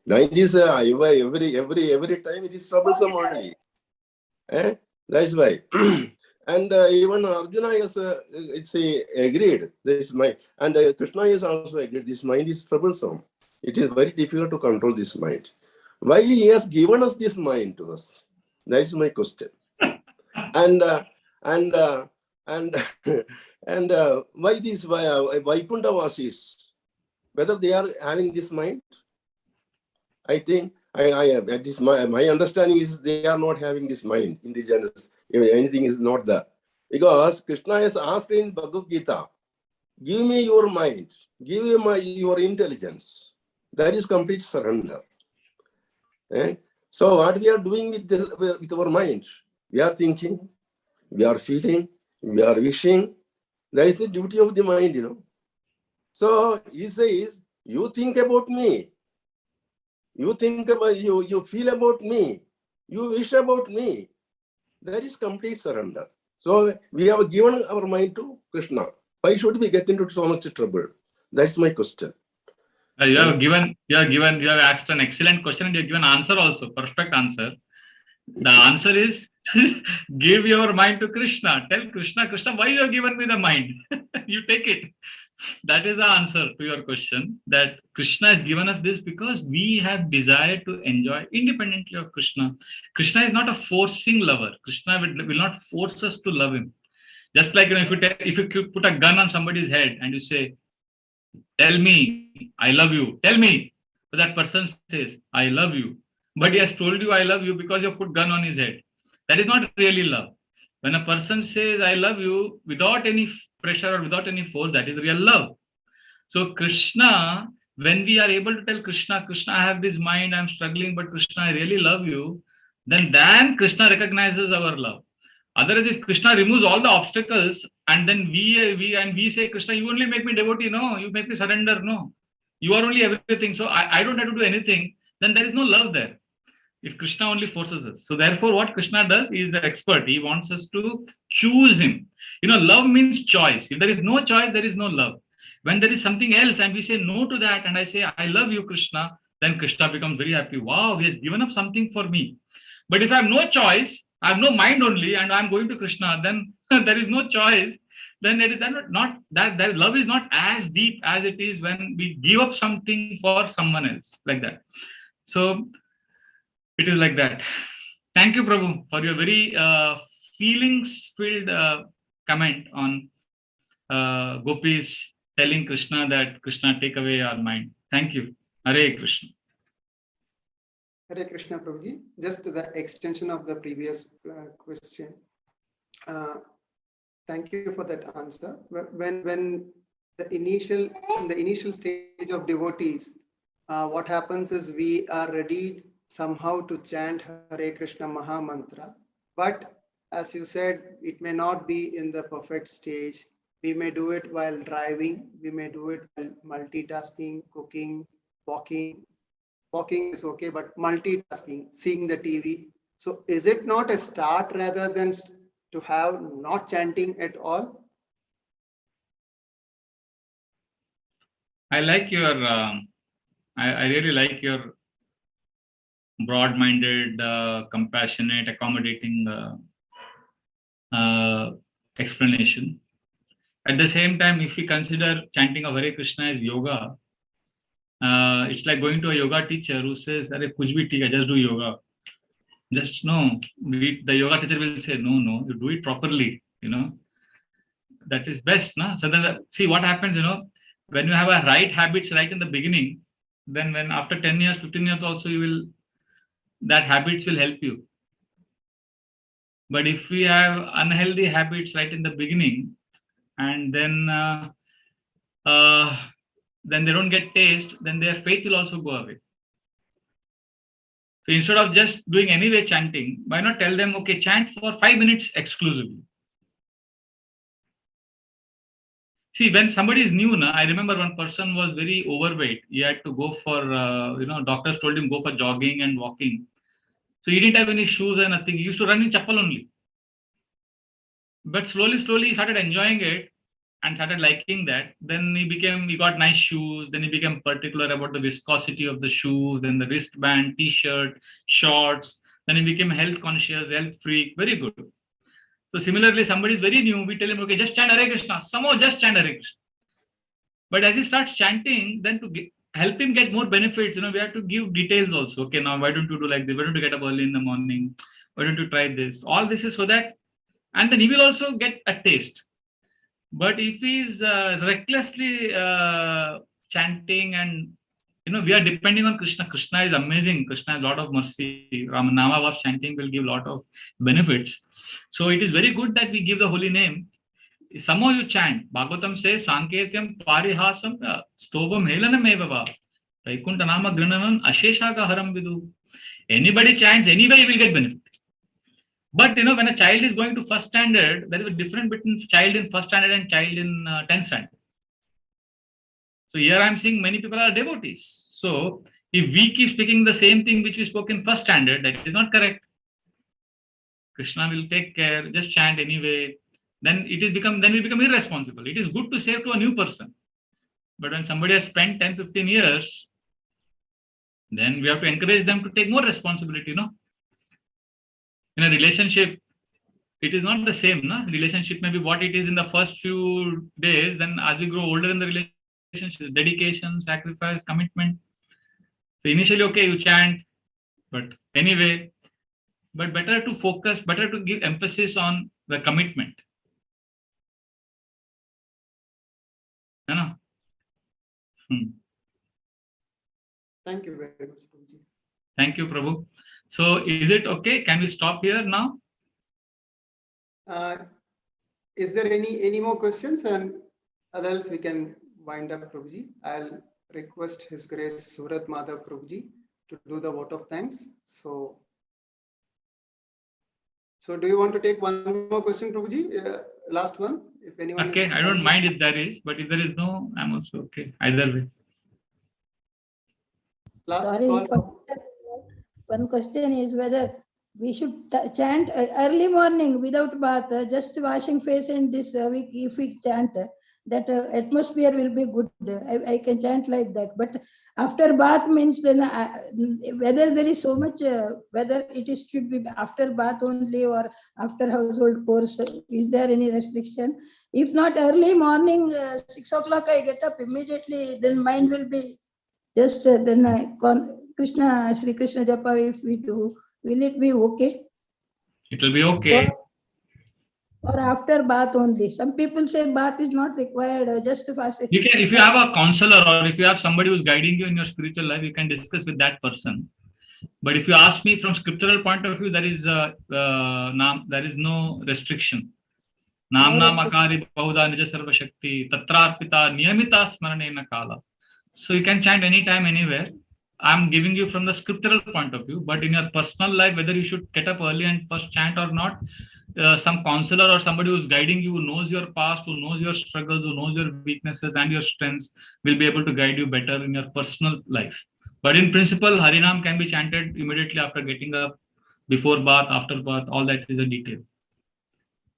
Mind is every time it is troublesome only. That's why. And even Arjuna is agreed. This mind, and Krishna is also agreed. This mind is troublesome. It is very difficult to control this mind. Why he has given us this mind to us? That is my question. And why these Vaikuntavasis? Whether they are having this mind? I think my understanding is they are not having this mind. Indigenous, anything is not there. Because Krishna has asked in Bhagavad Gita, give me your mind, give me your intelligence. That is complete surrender. So what we are doing with our mind? We are thinking, we are feeling, we are wishing. That is the duty of the mind, So he says, you think about me. You think about you feel about me, you wish about me. That is complete surrender. So we have given our mind to Krishna. Why should we get into so much trouble? That's my question. You have asked an excellent question and you have given answer also, perfect answer. The answer is give your mind to Krishna. Tell Krishna, why you have given me the mind? You take it. That is the answer to your question, that Krishna has given us this because we have desire to enjoy independently of Krishna. Krishna is not a forcing lover. Krishna will not force us to love him. Just like if you put a gun on somebody's head and you say, tell me, I love you, tell me. But that person says, I love you. But he has told you, I love you because you put gun on his head. That is not really love. When a person says, I love you, without any pressure or without any force, that is real love. So Krishna, when we are able to tell Krishna, I have this mind, I'm struggling, but Krishna, I really love you, then Krishna recognizes our love. Otherwise, if Krishna removes all the obstacles and then we say, Krishna, you only make me devotee, no, you make me surrender, no. You are only everything, so I don't have to do anything, then there is no love there. If Krishna only forces us. So therefore, what Krishna does, he is the expert. He wants us to choose him. Love means choice. If there is no choice, there is no love. When there is something else and we say no to that and I say, I love you, Krishna, then Krishna becomes very happy. Wow, he has given up something for me. But if I have no choice, I have no mind only and I'm going to Krishna, then there is no choice. Then it is not that love is not as deep as it is when we give up something for someone else, like that. So it is like that. Thank you, Prabhu, for your very feelings-filled comment on Gopis telling Krishna that Krishna, take away our mind. Thank you. Hare Krishna. Hare Krishna, Prabhuji. Just the extension of the previous question. Thank you for that answer. When in the initial stage of devotees, what happens is we are ready somehow to chant Hare Krishna Maha Mantra, but as you said, it may not be in the perfect stage. We may do it while driving, we may do it while multitasking, cooking, walking. Walking is okay, but multitasking, seeing the TV. So is it not a start rather than to have not chanting at all? I like your, I really like your broad-minded, compassionate, accommodating explanation. At the same time, if we consider chanting of Hare Krishna as yoga, it's like going to a yoga teacher who says, "Arey, kuch bhi theek hai, just do yoga." Just no, the yoga teacher will say, "No, you do it properly." That is best, na? So then, see what happens. When you have a right habits right in the beginning, then when after 10 years, 15 years also, that habits will help you. But if we have unhealthy habits right in the beginning, and then they don't get taste, then their faith will also go away. So instead of just doing anyway chanting, why not tell them, okay, chant for 5 minutes exclusively. See, when somebody is new, I remember one person was very overweight. He had to go for, doctors told him go for jogging and walking. So he didn't have any shoes and nothing. He used to run in chappal only. But slowly, he started enjoying it and started liking that. Then he got nice shoes. Then he became particular about the viscosity of the shoes, then the wristband, t-shirt, shorts. Then he became health conscious, health freak. Very good. So similarly, somebody is very new, we tell him, okay, just chant Hare Krishna. Somehow just chant Hare Krishna. But as he starts chanting, then to help him get more benefits, we have to give details also. Okay, now why don't you do like this? Why don't you get up early in the morning? Why don't you try this? All this is so that, and then he will also get a taste. But if he's recklessly chanting and, we are depending on Krishna. Krishna is amazing. Krishna has a lot of mercy. Nama of chanting will give a lot of benefits. So it is very good that we give the holy name. Somehow you chant. Bhagavatam says, Sanketyam parihasam stovam helanam evava. Vaikunta nama grinanan asheshaga haram vidu. Anybody chants, anyway he will get benefit. But when a child is going to first standard, there is a difference between child in first standard and child in 10th standard. So here I am seeing many people are devotees. So if we keep speaking the same thing which we spoke in first standard, that is not correct. Krishna will take care, just chant anyway. Then we become irresponsible. It is good to say to a new person. But when somebody has spent 10, 15 years, then we have to encourage them to take more responsibility, In a relationship, it is not the same, Relationship may be what it is in the first few days, then as you grow older in the relationship, dedication, sacrifice, commitment. So initially, okay, you chant, but anyway, but better to focus, better to give emphasis on the commitment. Thank you very much, Prabhuji. Thank you, Prabhu. So is it okay? Can we stop here now? Is there any more questions? And else we can wind up, Prabhuji. I'll request His Grace Surat Madhav Prabhuji to do the vote of thanks. So do you want to take one more question, Prabhuji? Last one, if anyone. Okay, I don't mind if there is, but if there is no, I'm also okay. Either way. Sorry, one question is whether we should chant early morning without bath, just washing face in this week. If we chant, that atmosphere will be good. I can chant like that. But after bath means then whether there is so much, whether it is should be after bath only or after household course, is there any restriction? If not early morning, 6 o'clock I get up immediately, then mind will be just then Krishna, Sri Krishna Japa if we do, will it be okay? It will be okay. Or after bath only. Some people say bath is not required, just fast. You can, if you have a counselor or if you have somebody who is guiding you in your spiritual life, you can discuss with that person. But if you ask me from scriptural point of view, there is no restriction. Nam Akari Pauda Nija Sarva Shakti Tatrarpita Niyamita Smaranena Kala. So you can chant anytime, anywhere. I'm giving you from the scriptural point of view, but in your personal life, whether you should get up early and first chant or not, some counselor or somebody who's guiding you, who knows your past, who knows your struggles, who knows your weaknesses and your strengths, will be able to guide you better in your personal life. But in principle, Harinam can be chanted immediately after getting up, before bath, after bath, all that is a detail.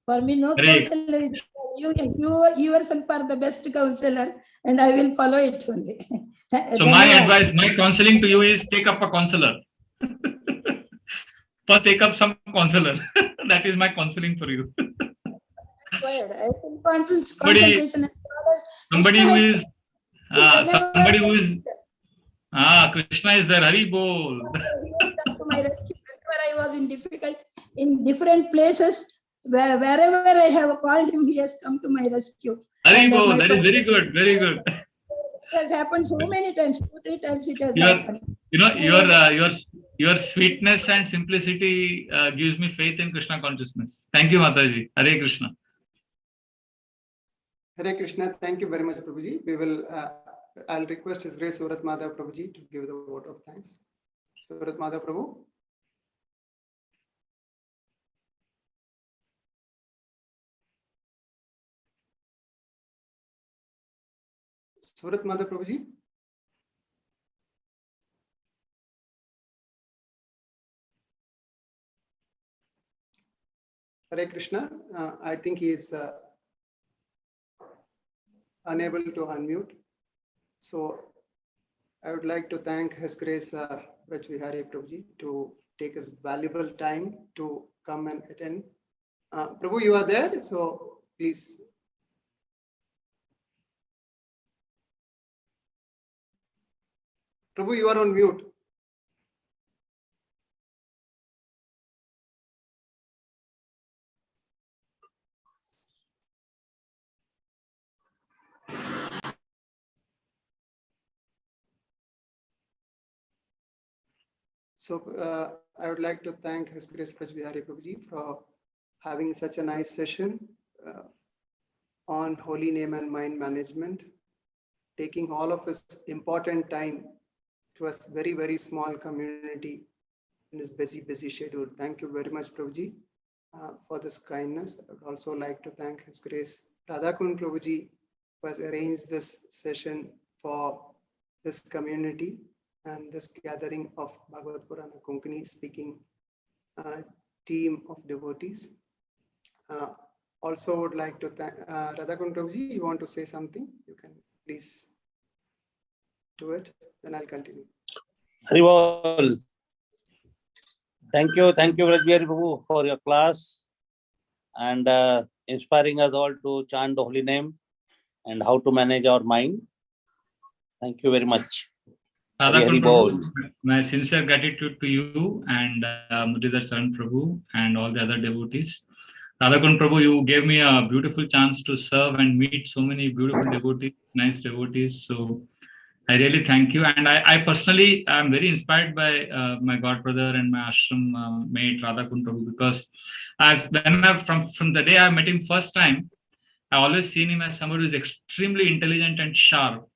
For me, no counselor. You yourself are the best counselor, and I will follow it only. So my advice, my counseling to you is take up a counselor. First, take up some counselor. That is my counseling for you. Somebody who is Krishna is there. Hari Bol. Whenever I was in different places, wherever I have called him, he has come to my rescue. Hari Bol. That is very good. Very good. It has happened so many times, 2-3 times it has happened. Your sweetness and simplicity gives me faith in Krishna consciousness. Thank you, Mataji. Hare Krishna. Hare Krishna. Thank you very much, Prabhuji. We will. I'll request His Grace Surat Madhav Prabhuji to give the vote of thanks. Surat Madhav Prabhu. Surat Madhav Prabhuji. Hare Krishna. I think he is unable to unmute. So I would like to thank His Grace Vraj Bihari Prabhuji to take his valuable time to come and attend. Prabhu, you are there, so please. Prabhu, you are on mute. So I would like to thank His Grace Vraj Bihari Prabhuji for having such a nice session on holy name and mind management, taking all of his important time to a very, very small community in his busy schedule. Thank you very much, Prabhuji, for this kindness. I would also like to thank His Grace Radhanath Prabhuji, who has arranged this session for this community and this gathering of Bhagavata Purana Konkani speaking team of devotees. Also would like to thank Radhanath Prabhuji, you want to say something? You can please do it, then I'll continue. Haribol. Thank you, Vraj Bihari Prabhu, for your class and inspiring us all to chant the holy name and how to manage our mind. Thank you very much. Prabhu, my sincere gratitude to you and Mudha Charan Prabhu and all the other devotees. Radhakund Prabhu, you gave me a beautiful chance to serve and meet so many beautiful devotees, nice devotees. So I really thank you. And I personally am very inspired by my godbrother and my ashram mate, Radhakund Prabhu, because from the day I met him first time, I always seen him as somebody who is extremely intelligent and sharp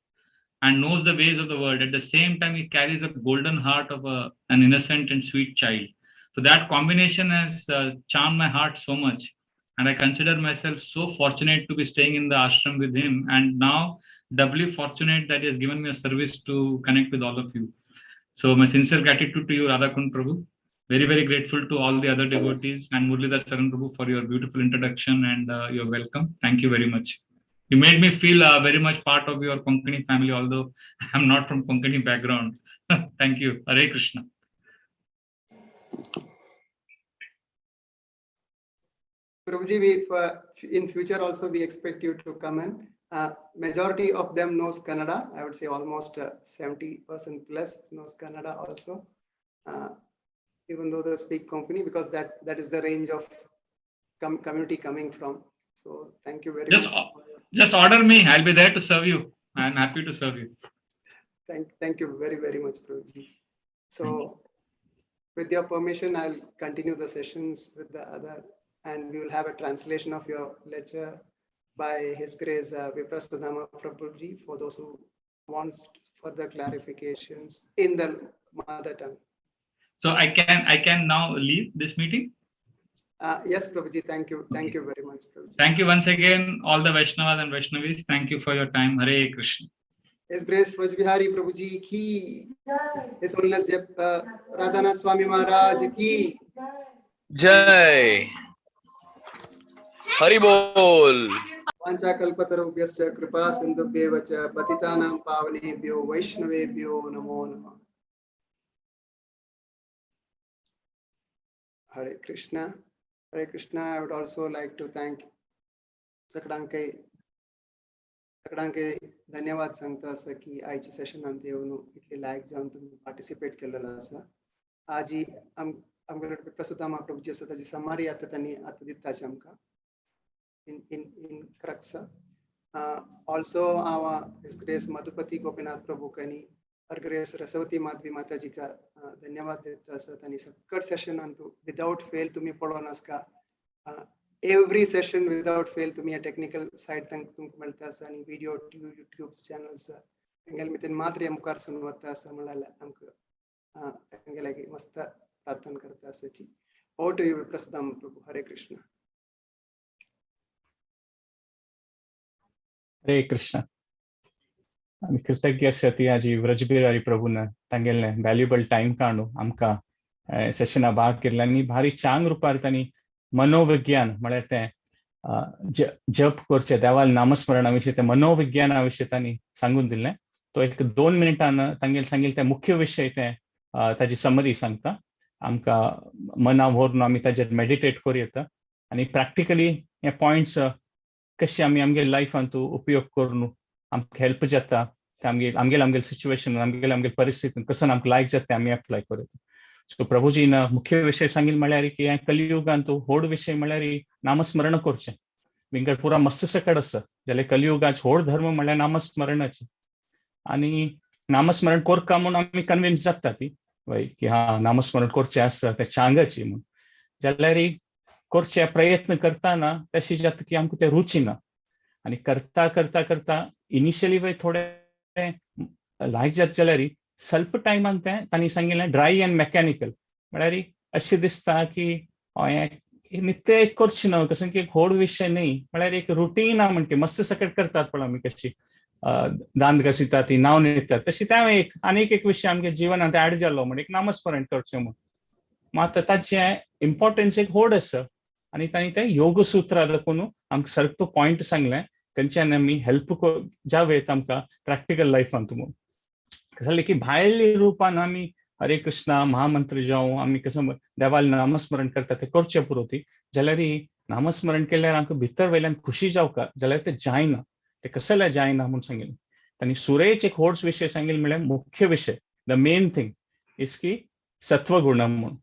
and knows the ways of the world. At the same time, he carries a golden heart of an innocent and sweet child. So that combination has charmed my heart so much. And I consider myself so fortunate to be staying in the ashram with him. And now doubly fortunate that he has given me a service to connect with all of you. So my sincere gratitude to you, Radhakund Prabhu. Very, very grateful to all the other devotees and Murlidhar Charan Prabhu for your beautiful introduction and your welcome. Thank you very much. You made me feel very much part of your Konkani family, although I'm not from Konkani background. Thank you. Hare Krishna. Prabhuji, in future also we expect you to come in. Majority of them knows Kannada. I would say almost 70% plus knows Kannada also. Even though they speak Konkani, because that is the range of community coming from. So thank you very much. Just order me. I'll be there to serve you. I'm happy to serve you. Thank you very, very much, Prabhuji. So with your permission, I'll continue the sessions with the other, and we will have a translation of your lecture by His Grace Vikshetha Prabhuji for those who want further clarifications in the mother tongue. So I can now leave this meeting? Yes, Prabhuji, thank you. Thank you very much, Prabhuji. Thank you once again, all the Vaishnavas and Vaishnavis. Thank you for your time. Hare Krishna. His Grace Vraj Bihari Prabhuji ki. His Holiness Radhanath Swami Maharaj ki. Jai. Hari Bol. Vancha kalpatarubhyascha kripa sindhubhyeva cha patitanam pavanebhyo vaishnavebhyo namo namah. Hare Krishna. Hare Krishna. I would also like to thank Sakdanke धन्यवाद सांगता असा की आयच्या सेशनांत येवन इतले लायक जावन तुम्ही participate केलेलो आसा. आज ही आमकां प्रस्तुत महाप्रभूची आसा ताची समारी आता त्यांनी आता दिताची आमकां in crux. Also our His Grace Madhupati Gopinath Prabhu Kani, Her Grace Rasavati Madhvi Mataji का धन्यवाद देता आसा. त्यांनी सकट सेशन अंतू without fail तुम्ही पळोवन आसका एव्हरी सेशन विदाउट फेल तुम्ही टेक्निकल साइड तुमकां मेळटा आसा आनी व्हिडिओ यूट्यूब चॅनल्स तेंगेले मितेन मात्र मुखार सुन वता आसा म्हळ्यार आमकां तेंगे लागीं मस्त प्रार्थना करता आसाची. ओवर टू यू विप्रसदाम प्रभु. हरे कृष्ण. हरे कृष्ण. आमी कृतज्ञ आसा ती आजी व्रज बिहारी प्रभून तांगेले वॅल्युएबल टाइम काडून आमकां सेशना भाग घेतला आनी भारी चांग रुपार तांणी मनोविज्ञान म्हळ्यार तें जप करचे देवाल नामस्मरणा विशीं ते मनोविज्ञाना विशीं तांणी सांगून दिलें. तो एक 2 मिनटान तांगेले सांगिल्ले ते मुख्य विशय ते ताजी समरी सांगता. आमकां मना व्हरून आमी ताजेर मेडिटेट करूं येता आनी प्रॅक्टिकली हे पॉयंट्स कशे आमी आमगे लायफांत उपयोग करून आमकां हेल्प जाता आमगेले सिच्युएशन आमगेले परिस्थितीन कसो आमकां लायक जाता ते आमी एप्लाय करूं येता. सो प्रभुजीन मुख्य विशय सांगिल्ले म्हळ्यार की हे कलियुगांत व्हड विशय म्हळ्यार नामस्मरण करचें. विंगड पुरा मस्त सकट आसा जाल्यार कलियुगाचो व्हड धर्म म्हळ्यार नामस्मरणाची. आनी नामस्मरण करता म्हूण आमी कन्विन्स जाता ती की हा नामस्मरण करचें आसा तें चांगाची म्हूण. जाल्यार करचे प्रयत्न करतना तशें जाता की आमकां तें रुची ना आनी करता करता करता इनिशियली थोडे लायक जाता जाल्यार ಸ್ವಲ್ಪ टायमान तें तांणी सांगिल्लें ड्राय एंड मेकॅनिकल म्हळ्यार अशें दिसता की नित्य करचें ना कसं की एक व्हड विशय न्ही म्हळ्यार एक रुटीन म्हणटा मस्त सकट करतात पळय आमी कशी दांत घासितात ती नांव नितात तशी त्या एक आनीक एक विशय आमगे जिवनांत ऍड जाल्लो म्हण एक नामस्मरण करचें म्हूण. मात ताचें इम्पॉर्टन्स एक व्हड आसा आनी तांणी तें योग सुत्रा दाखोवन आमकां सारको पॉयंट सांगलें खंयच्यान आमी हेल्प जावेत आमकां प्रॅक्टिकल लायफांत म्हूण. जाल्यार की भायल्या रुपान आमी हरे कृष्णा महामंत्र जावं आमी कसो देवाल नामस्मरण करता तें करचें पुरो ती जाल्यार नामस्मरण केल्यार आमकां भितर वयल्यान खुशी जावका जाल्यार तें जायना. ते कसले जायना म्हूण सांगिल्लें. तांणी सुरेच एक व्हड विशय सांगिल्लो म्हळ्यार मुख्य विशय द मेन थिंग इज की सत्व गुण म्हूण.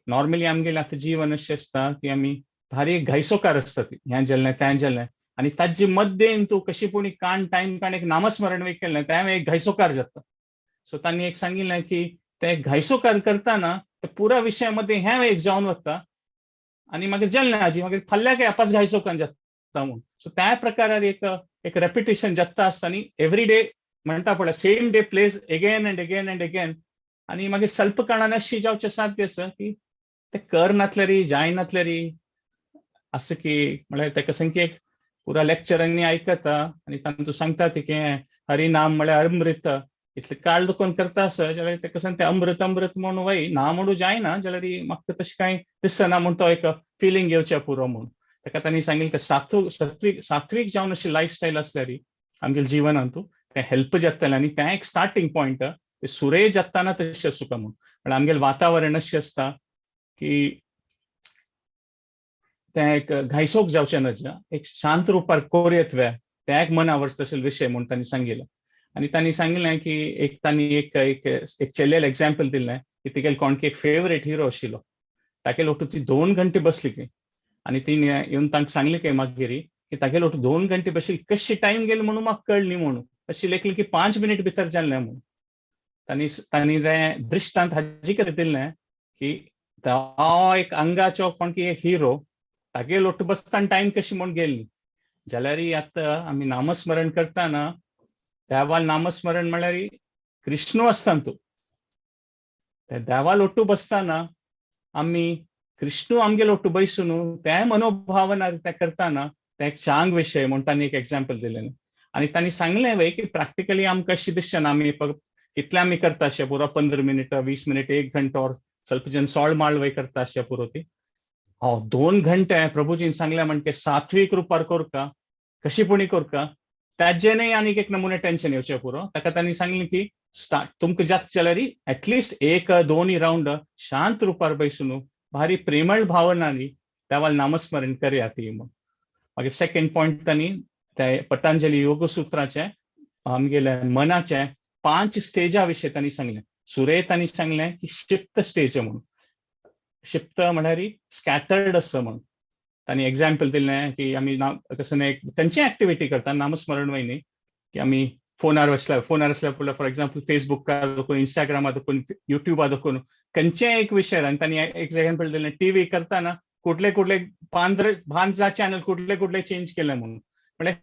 नॉर्मली आमगेलें आतां जीवन अशें आसता की आमी भारी घायसोकार आसता ती हें जाल्लें तें जाल्लें आनी ताजे मध्येन तूं कशी पूण टायम काण एक नामस्मरण केलें तें एक घायसोकार जाता. सो तांणी एक सांगिल्लें की ते घायसोकार करतना ते पुरा विशया मध्ये हें एक जावन वता आनी मागीर जाल्लें हाजी मागीर फाल्ल्याक एपास घायसोकार जाता म्हूण. सो त्या प्रकारार एक रेपिटेशन जाता आसता न्ही एवरी डे म्हणटा पळय same day place again and again and again आनी मागीर स्वल्प काळान अशी जावचें साध्य आसा की ते करनातलें जायनातलें असं की म्हळ्यार ताका संख्येक पुरा लेक्चरांनी आयकता आनी तातूंत सांगता ती की हरिनाम म्हळ्यार अमृत इतलें काळ दुखोवन करता आसा जाल्यार ताका सांग तें अमृत अमृत म्हूण वय ना म्हणून जायना जाल्यार म्हाका तशें कांय दिसना म्हूण तो एक फिलींग घेवचें पुरो म्हूण. ताका तांणी सांगिल्लें तें सात्वीक जावन अशी लायफस्टायल आसल्यार आमगेल्या जिवनांत तें हेल्प जातलें आनी तें एक स्टार्टींग पॉयंट ते सुरे जातना तशें आसूं म्हूण. म्हळ्यार आमगेलें वातावरण अशें आसता की तें एक घायसोक जावचें ना एक शांत रुपार कोरयेत वे तें एक मनावर तशें विशय म्हूण तांणी सांगिल्लें. आनी तांणी सांगिल्लें की एक तांणी एक चेल्लेलें एग्जाम्पल दिल्लें की तिगेले कोणकी एक फेवरेट हिरो आशिल्लो तागेले ओटू ती 2 घंटे बसली की आनी तिणें येवन तांकां सांगलें की मागीर की तागेले ओटू 2 घंटे बसली कशी टायम गेलो म्हणून म्हाका कळ्ळी म्हणून अशी लेखली की 5 मिनीट भितर जाल्लें म्हणून. तांणी तें दृश्टांत हाजे खातीर दिल्लें की तो एक अंगाचो कोणकी एक हिरो तागेले ओटू बसतना टायम कशी म्हूण गेली जाल्यार आतां आमी नामस्मरण करतना देवाल नामस्मरण म्हळ्यार कृष्ण आसता तूं ते देवाल ओटू बसतना आमी कृष्ण आमगेलो ओटू बैसून ते मनोभावना ते करतना ते एक चांग विशय म्हूण तांणी एक एग्जाम्पल दिलें. आनी तांणी सांगलें वय की प्रॅक्टिकली आमकां अशें दिसचें आमी कितले आमी करता अशें पुरो 15 मिनिटां 20 मिनिट 1 घंटो और स्वल्प जन 16 माळ वय करता अशें पुरो ती 2 घंटे प्रभुजीन सांगलें म्हणटा सात्वीक रुपार करता कशीपणी करता ताजेनय आनीक एक नमुने टेन्शन येवचें पुरो. ताका तांणी सांगलें की तुमकां जाता जाल्यार एटलिस्ट 1-2 राउंड शांत रुपार बैसून भारी प्रेमळ भावनांनी देवाल नामस्मरण करया ती म्हूण. मागीर सेकंड पॉयंट तांणी ते पतंजली योग सुत्राचे आमगेल्या मनाचे 5 स्टेजा विशीं तांणी सांगलें. सुरे तांणी सांगलें की शिफ्ट स्टेज म्हणून शिफ्ट म्हळ्यार स्कॅटर्ड आसा म्हूण. तांणी एग्जाम्पल दिल्लें की आमी कसं एक खंयची एक्टिविटी करता नामस्मरण वयनी की आमी फोनार आसल्यार फॉर एक्झाम्पल फेसबुकार देखून इंस्टाग्रामार देखून युट्यूबार देखून खंयचेय एक विशय आनी तांणी एग्जाम्पल दिल्लें टीव्ही करतना कुठले कुठले भानचा चॅनल कुठले कुठले चेंज केले म्हणून. म्हणजे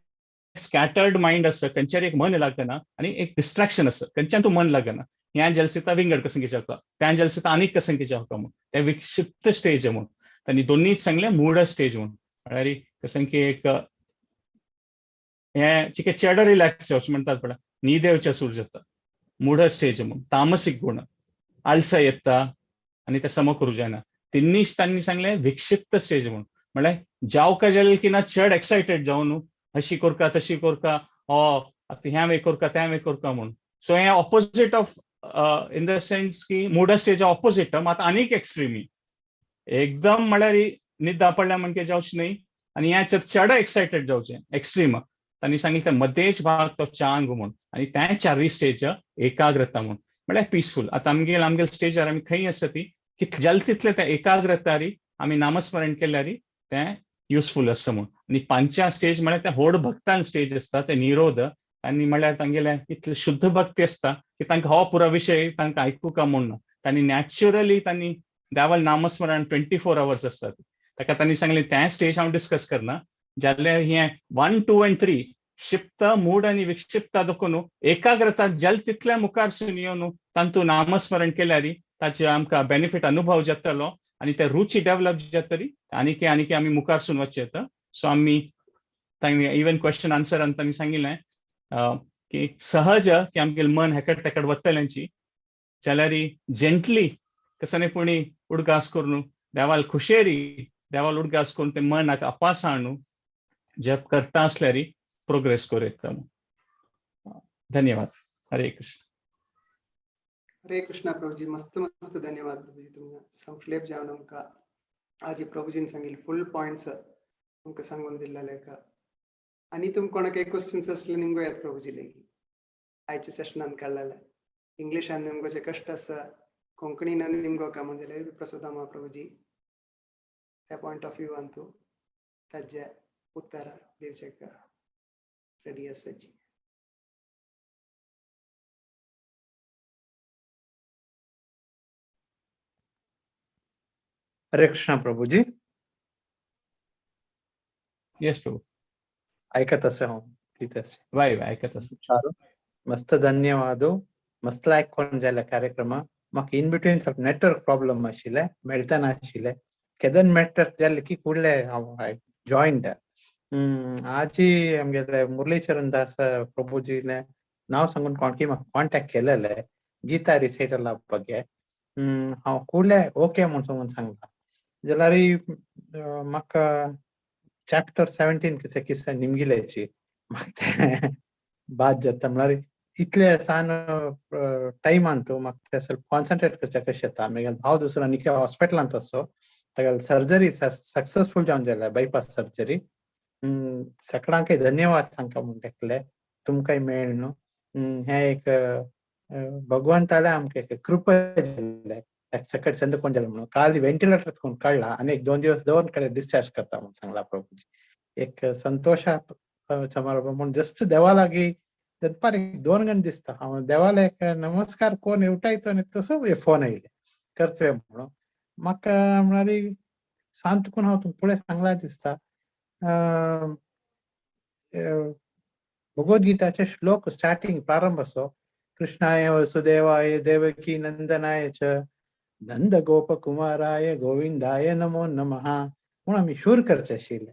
स्कॅटर्ड माइंड असतं खंयच्यार एक मन लागना आणि एक डिस्ट्रॅक्शन असतं खंयच्यान तू मन लागना. ह्या जलसिता विंगड कसं घेवच्या हका, त्या जलसिता आनीक कसं घेवच्या हका म्हणून त्या विक्षिप्त स्टेज म्हणून त्यांनी दोन्हीच सांगले मूढ स्टेज म्हणून. म्हळ्यार कसं की एक हे चिके चेड रिलॅक्स जावचें म्हणटात पळय, न्हीद येवच्या सूर जाता मूढ स्टेज म्हणून. तामसीक गुण आलसा येता आणि ते सम करू जायना. तिन्नीच त्यांनी सांगले विक्षिप्त स्टेज म्हणून. म्हळ्यार जावका जाल्यार की ना चड एक्सायटेड जावन न्हू, अशी करका तशी करका, ह्या वे करका त्या वे करका म्हणून. सो हे opposite of in the sense की मूढ स्टेज ऑपोजिट मात आनीक एक्स्ट्रीमी एकदम म्हळ्यार न्हीद पडल्या म्हणजे जावचें न्हय आणि ह्या चड एक्सायटेड जावचें एक्स्ट्रीम. त्यांनी सांगितलं मध्येच भाग तो चांग म्हणून आणि त्या चारवी स्टेज एकाग्रता म्हणून. म्हळ्यार पिसफूल. आता आमगेल स्टेजार आमी खंय आसा ती की जल तितले त्या एकाग्रतारी आमी नामस्मरण केल्यारी तें युजफूल आसता म्हणून. आणि पांच्या स्टेज म्हळ्यार त्या व्हड भक्तान स्टेज असता ते निरोध आनी म्हळ्यार तांगेले इतले शुद्ध भक्ती असता की तांकां हो पुरो विशय तांकां आयकूंक म्हणून तांणी नॅच्युरली तांणी देवाल नामस्मरण 24 hours असतात. ताका तांणी सांगलें त्या स्टेज हांव डिस्कस करना, जाल्यार हे 1, 2 and 3 क्षिप्त मूढ आणि विक्षिप्त देखून एकाग्रता जल तितल्या मुखार सून येवन तांतून नामस्मरण केल्यारी ताचे आमकां बेनिफीट अनुभव जातलो आणि ते रुची डेव्हलप जातली आनीक आमी मुखार सून वचचे येता. सो आमी तांणी इवन क्वेश्चन आन्सर तांणी सांगिल्लें की सहज की आमगेलें मन हेकड तेकड वतल्यांची जाल्यार जेंटली कसनेपणी उडगास करून देवाल खुशेरी देवाल उडगास करून ते मनाक अपास हाडून जप करता असल्यार प्रोग्रेस करूं येता. धन्यवाद. हरे कृष्ण. हरे कृष्णा प्रभुजी. मस्त मस्त धन्यवाद प्रभुजी. तुम्ही संक्षेप जावन आमकां आज प्रभुजीन सांगिल्ले फुल पॉइंट्स आमकां सांगून दिल्ले का. आनी तुमकां कोणाक एक क्वेश्चन्स असले निमगो येता प्रभुजी लेगीत आयच्या सेशनान काडलेले. इंग्लिशान निमगो जे कश्ट आसा कोंकणीन निमगो काय म्हणजे प्रसोदा महाप्रभुजी त्या पॉइंट ऑफ व्ह्यूवान तूं ताजे उत्तर दिवचे का रेडी आसाची. हरे कृष्ण प्रभुजी. येस प्रभू. ऐकत असे हांव प्लीज. वाय ऐकत असे. मस्त धन्यवाद. मस्त आयकोन जाले कार्यक्रम. म्हाका इन बिटवीन ಸ್ವಲ್ಪ नेटवर्क प्रॉब्लम आशिल्ले, मेळता नाशिल्ले. केदन मेळटा जाले की फुडले हांव जॉयंट. आजी आमगेले मुरलीचरण दास प्रभुजीले नाव सांगून कोणकी म्हाका कॉन्टॅक्ट केलेले गीता रिसायटला ಬಗ್ಗೆ. हांव फुडले ओके म्हणून सांगला जाल्यार म्हाका चॅप्टर 17 कितें कितें निमगिलेची म्हाका बाद जाता. म्हळ्यार इतले सान टायमान तूं म्हाका ಸ್ವಲ್ಪ कॉन्सन्ट्रेट करचें कशें येता. म्हगेलो भाव दुसरो आनी हॉस्पिटलांत आसो तागेलो सर्जरी सक्सेसफूल जावन जाल्या बायपास सर्जरी. सगळ्यांक धन्यवाद सांगता म्हूण तेकले तुमकांय मेळ न्हू. हे एक भगवंताले आमकां एक कृपा जाल्ले सकट चंद कोण जालें म्हणून. काल व्हेंटिलेटर करून काडला आनी एक 2 दिवस दवरून कडेन डिस्चार्ज करता म्हणून सांगला प्रभुजी. एक संतोषा समारंभ म्हणून जस्ट देवा लागीं दनपार 2 गंट दिसता हांव देवाला एक नमस्कार कोण येवटायतो आनी तसो फोन आयले करचो म्हणून. म्हाका म्हळ्यार सांत करून हांव तुमकां फुडें सांगला दिसता. भगवद्गीताचे श्लोक स्टार्टिंग प्रारंभ असो कृष्णाय वसुदेवाय देवकी नंदनाय च नंद गोप कुमाराय गोविंदाय नमो नमः म्हणून आमी शूर करचे आशिल्ले.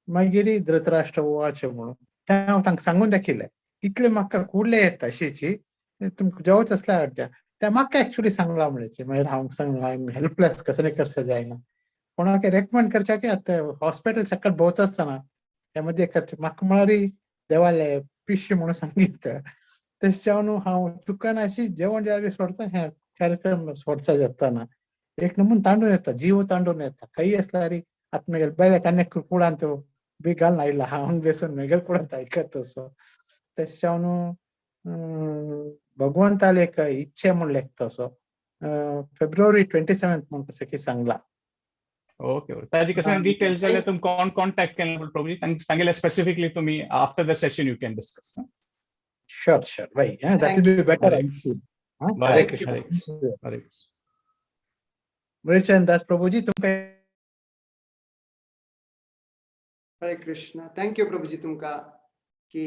मागीर धृतराष्ट्र उवाच म्हणून तें हांव तांकां सांगून दाखयलें. इतलें म्हाका फुडलें येता अशीची तुमकां जेवच आसल्यार हाडच्या तें म्हाका एक्चुली सांगला म्हणचे. मागीर हांव सांगला आय एम हेल्पलेस कसं करचें जायना. कोणाक रेकमेंड करचें की आतां हॉस्पिटल सकट भोंवता आसतना हे मध्ये करचें म्हाका म्हळ्यार देवाले पिश्य म्हणून सांगितलं. तशें जावन हांव चुकन अशी जेवण जाल्यार सोडता हे कार्यक्रम सोडचा जातना एक नमून तांडून येता जीव तांडून येता. काही आसल्यार आतां म्हगेले बेलेक आनी कुळान तो बी घालून आयला हांव बेसून म्हगेले कुळांत आयकत तसो. तशें जावन भगवंताले एक इच्छे म्हूण लेखता असो फेब्रुवारी 27 म्हणून कसं की सांगला. ओके. ताजी कसं डिटेल्स जाल्यार तुमकां कॉन्टॅक्ट केलें प्रभुजी तांकां सांगिल्लें स्पेसिफिकली तुमी after the session you can discuss. Sure. Right. That will be better. Hare Krishna. Vraj Das Prabhuji, तुमकां हरे कृष्ण. थँक्यू प्रभूजी तुमका की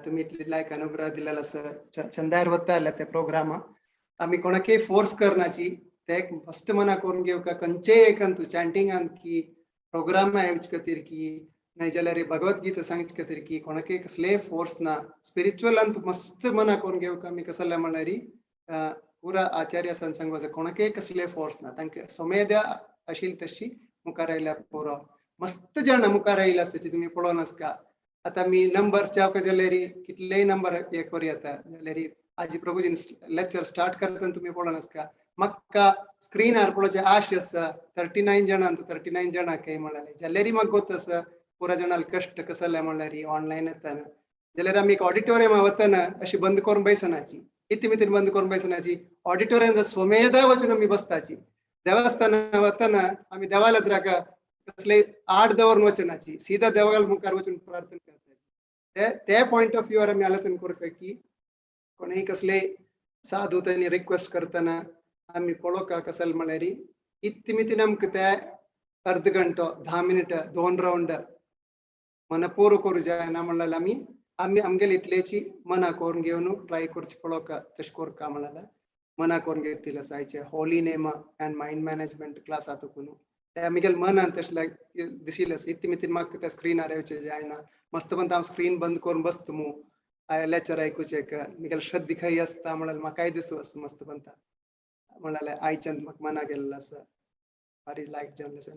तुम्ही इतली एक अनुग्रह दिलेला चंदायर होता आला त्या प्रोग्राम आम्ही कोणाके फोर्स करण्याची ते फर्स्ट मना करून घेऊ का कंचे एकंतु चॅन्टिंग की प्रोग्राम आयोज कतीर की नाही जाल्यार भगवद्गीता सांगच कतीर की कोणाके कसले फोर्स ना स्पिरिच्युअल अंत मस्त मना करून घेऊ का मी कसले म्हणल्यार पुरा आचार्य संसंग कोणाके कसले फोर्स ना तांकां सोमेद्या आशिल्ली तशी मुखार आयल्या पुरो मस्त जण मुखार आयला असाची तुम्ही पळोवन आसका. आता मी नंबर चावका जाल्यार कितलेय नंबर हे करूं येता जाल्यार आजी प्रभूजी लेक्चर स्टार्ट करतना तुम्ही पळोवन आसका म्हाका स्क्रीनार पळोवचे आश आसा 39 जणांत 39 जणां काही म्हणाले जाल्यार म्हाका गोत आसा पुरा जणांक कश्ट कसले म्हणल्यार ऑनलायन येताना जाल्यार आमी एक ऑडिटोरियम वतना अशी बंद करून बैसनाची इति मितीन बंद करून बैसनाची ऑडिटोरियम स्वमेधा वचून आमी बसताची देवस्थाना वतना आमी देवाला द्राका कसले आड दवरून वचनाची सीधा देवाला मुखार वचून प्रार्थना करता ते पॉइंट ऑफ व्ह्यूवर आमी आलोचना करता की कोणीय कसले साधू त्यांनी रिक्वेस्ट करतना आमी पळोवका कसले म्हळ्यार इति मितीन आमकां ते अर्ध घंटो 10 मिनिट 2 राउंड मनपूर्व करूं जायना म्हणल्यार आमी आमी आमगेली इतलेची मना करून घेवन ट्राय करची पळोवका तशें करता म्हणल्यार मना करून घेतली आसायचे holy name and mind management class आतां ते आमगेल मनान तशें दिशिल्लें इति मितीन म्हाका त्या स्क्रीनार येवचें जायना मस्त पण हांव स्क्रीन बंद करून बसता मू लेक्चर आयकुचे मिगेल श्रद्धी खंय आसता म्हळ्यार म्हाकाय दिसू आसा मस्त पंता म्हळ्यार आयच्यान म्हाका मना गेल्लो आसा भारी लायक जाल्लें आसा.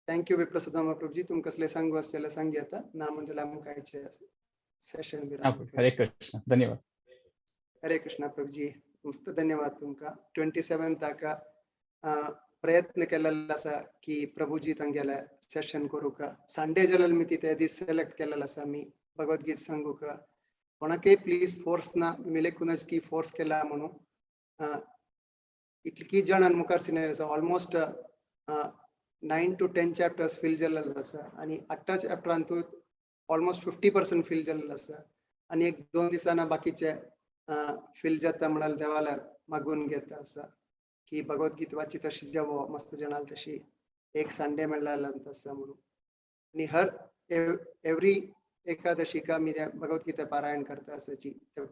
थँक्यू विप्रसुदामा प्रभूजी तुमकां कसले सांगू आसलें सांगी येता ना म्हणजे आमकां आयचे सेशन हरे कृष्ण धन्यवाद. हरे कृष्ण प्रभूजी मस्त धन्यवाद तुमकां 27 ताका प्रयत्न केलेलो आसा की प्रभूजी तांगेले सेशन करूंक संडे जाल्यार मी ते दीस सिलेक्ट केलेलो आसा मी भगवद्गीता सांगूक कोणाकय प्लीज फोर्स ना तुमी लेखूनच की फोर्स केला म्हणून इतकी जणांन मुखार सिनेर आसा ऑलमोस्ट 9 to 10 चॅप्टर्स फील जाल्लेलो आसा आनी 8 चॅप्टरांतूं ऑलमोस्ट 50% फील जाल्लेलो आसा आनी एक 2 दिसांना बाकीचे फील जाता म्हळ्यार देवाला मागून घेता आसा की भगवद्गीता वाची तशी जावो मस्त जणाल तशी एक संडे मेळ्ळालो आसा म्हणून आनी हर एवरी एकादशीका आमी भगवद्गीता पारायण करता आसाची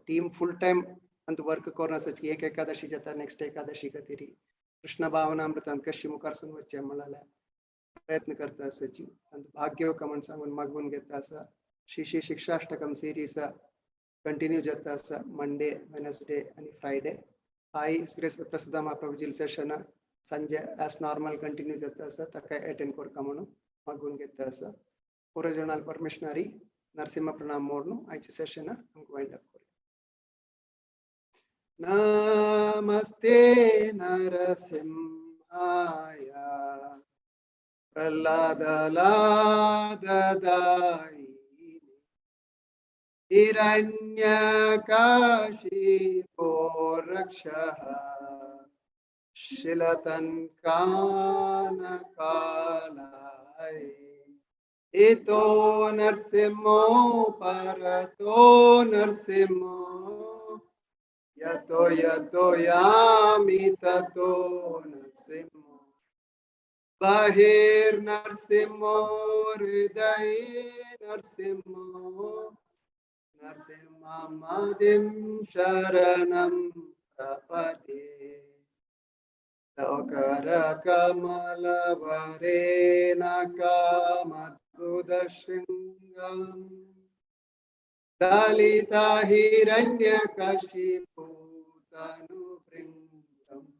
टीम फुल टायम अंत वर्क करून आसाची एक एकादशी जाता नेक्स्ट एकादशी खातीर कृष्ण भावनामृतांत कशी मुखारसून वचचें म्हळ्यार प्रयत्न करता आसाची अंत भाग्य येवका म्हण सांगून मागून घेता आसा. श्री शिक्षाष्टकम सिरीज कंटिन्यू जाता आसा मंडे वेनसडे आनी फ्रायडे आई श्री प्रसुदामा प्रभुजी session Sanjay as normal continue जाता आसा ताका अटेंड करता म्हणून मागून घेता आसा. पुरो जणाल परमेशनारी नरसिंह प्रणाम मोडून आयचे सेशन आमकां वाइंड अप करूं. नमस्ते नरसिंहाय प्रह्लादलाददायिने हिरण्यकाशिपो रक्षः शिलतन्कानकालाय इतो नरसिंहो परतो नरसिंहो यतो यतो यामि ततो नरसिंहो बहिर्नरसिंहो हृदये नरसिंहो नरसिंहमदिं शरणं प्रपद्ये करकमलवरेणकमद्भुतशृङ्गम् दलिता हिरण्यकशिपूतनुभृङ्गम्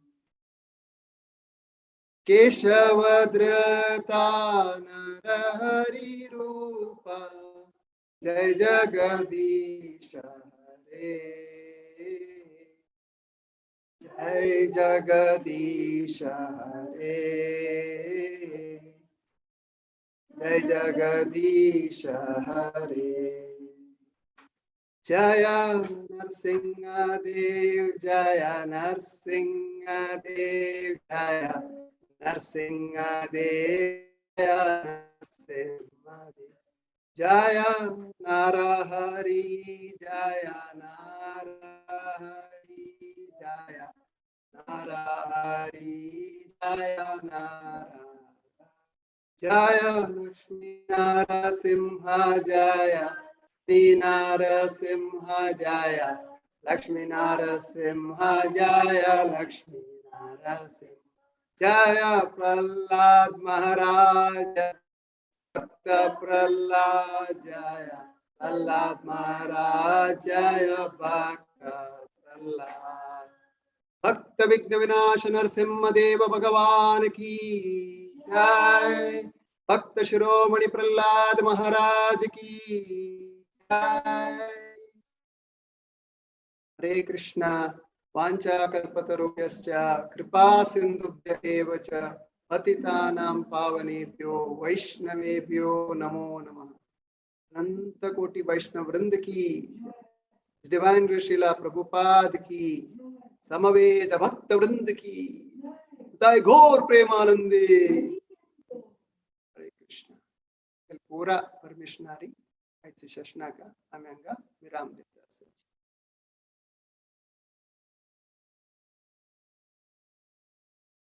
केशवधृता नरहरिरूप जय जगदीश हरे जय जगदीश हरे जय जगदीश हरे जय नरसिंह देव जय नरसिंह देव जय नरसिंह देव जय नरसिंह देव जय नरहरि जय नरहरि जय नरहरि जय नरहरि जय लक्ष्मी नरसिंह जय लक्ष्मी नरसिंह जय लक्ष्मी नरसिंह जय लक्ष्मी नरसिंह जय प्रहलाद महाराज भक्त प्रहलाद जय प्रहलाद महाराज जय भक्त प्रहलाद भक्त विघ्न विनाश नरसिंह देव भगवान की जय भक्त शिरोमणि प्रहलाद महाराज की जय। हरे कृष्णा वाञ्छा कल्पतरुभ्यश्च कृपा सिन्धुभ्य एव च पतितानां पावनेभ्यो वैष्णवेभ्यो नमो नमः। अनंत कोटि वैष्णव वृंद की डिवाइन ऋषिला प्रभुपाद की समवेत भक्त वृंद की दाय घोर प्रेमानंदे। हरे कृष्ण। पूरा परमिशनारी सेशन का आम्ही विराम देतो.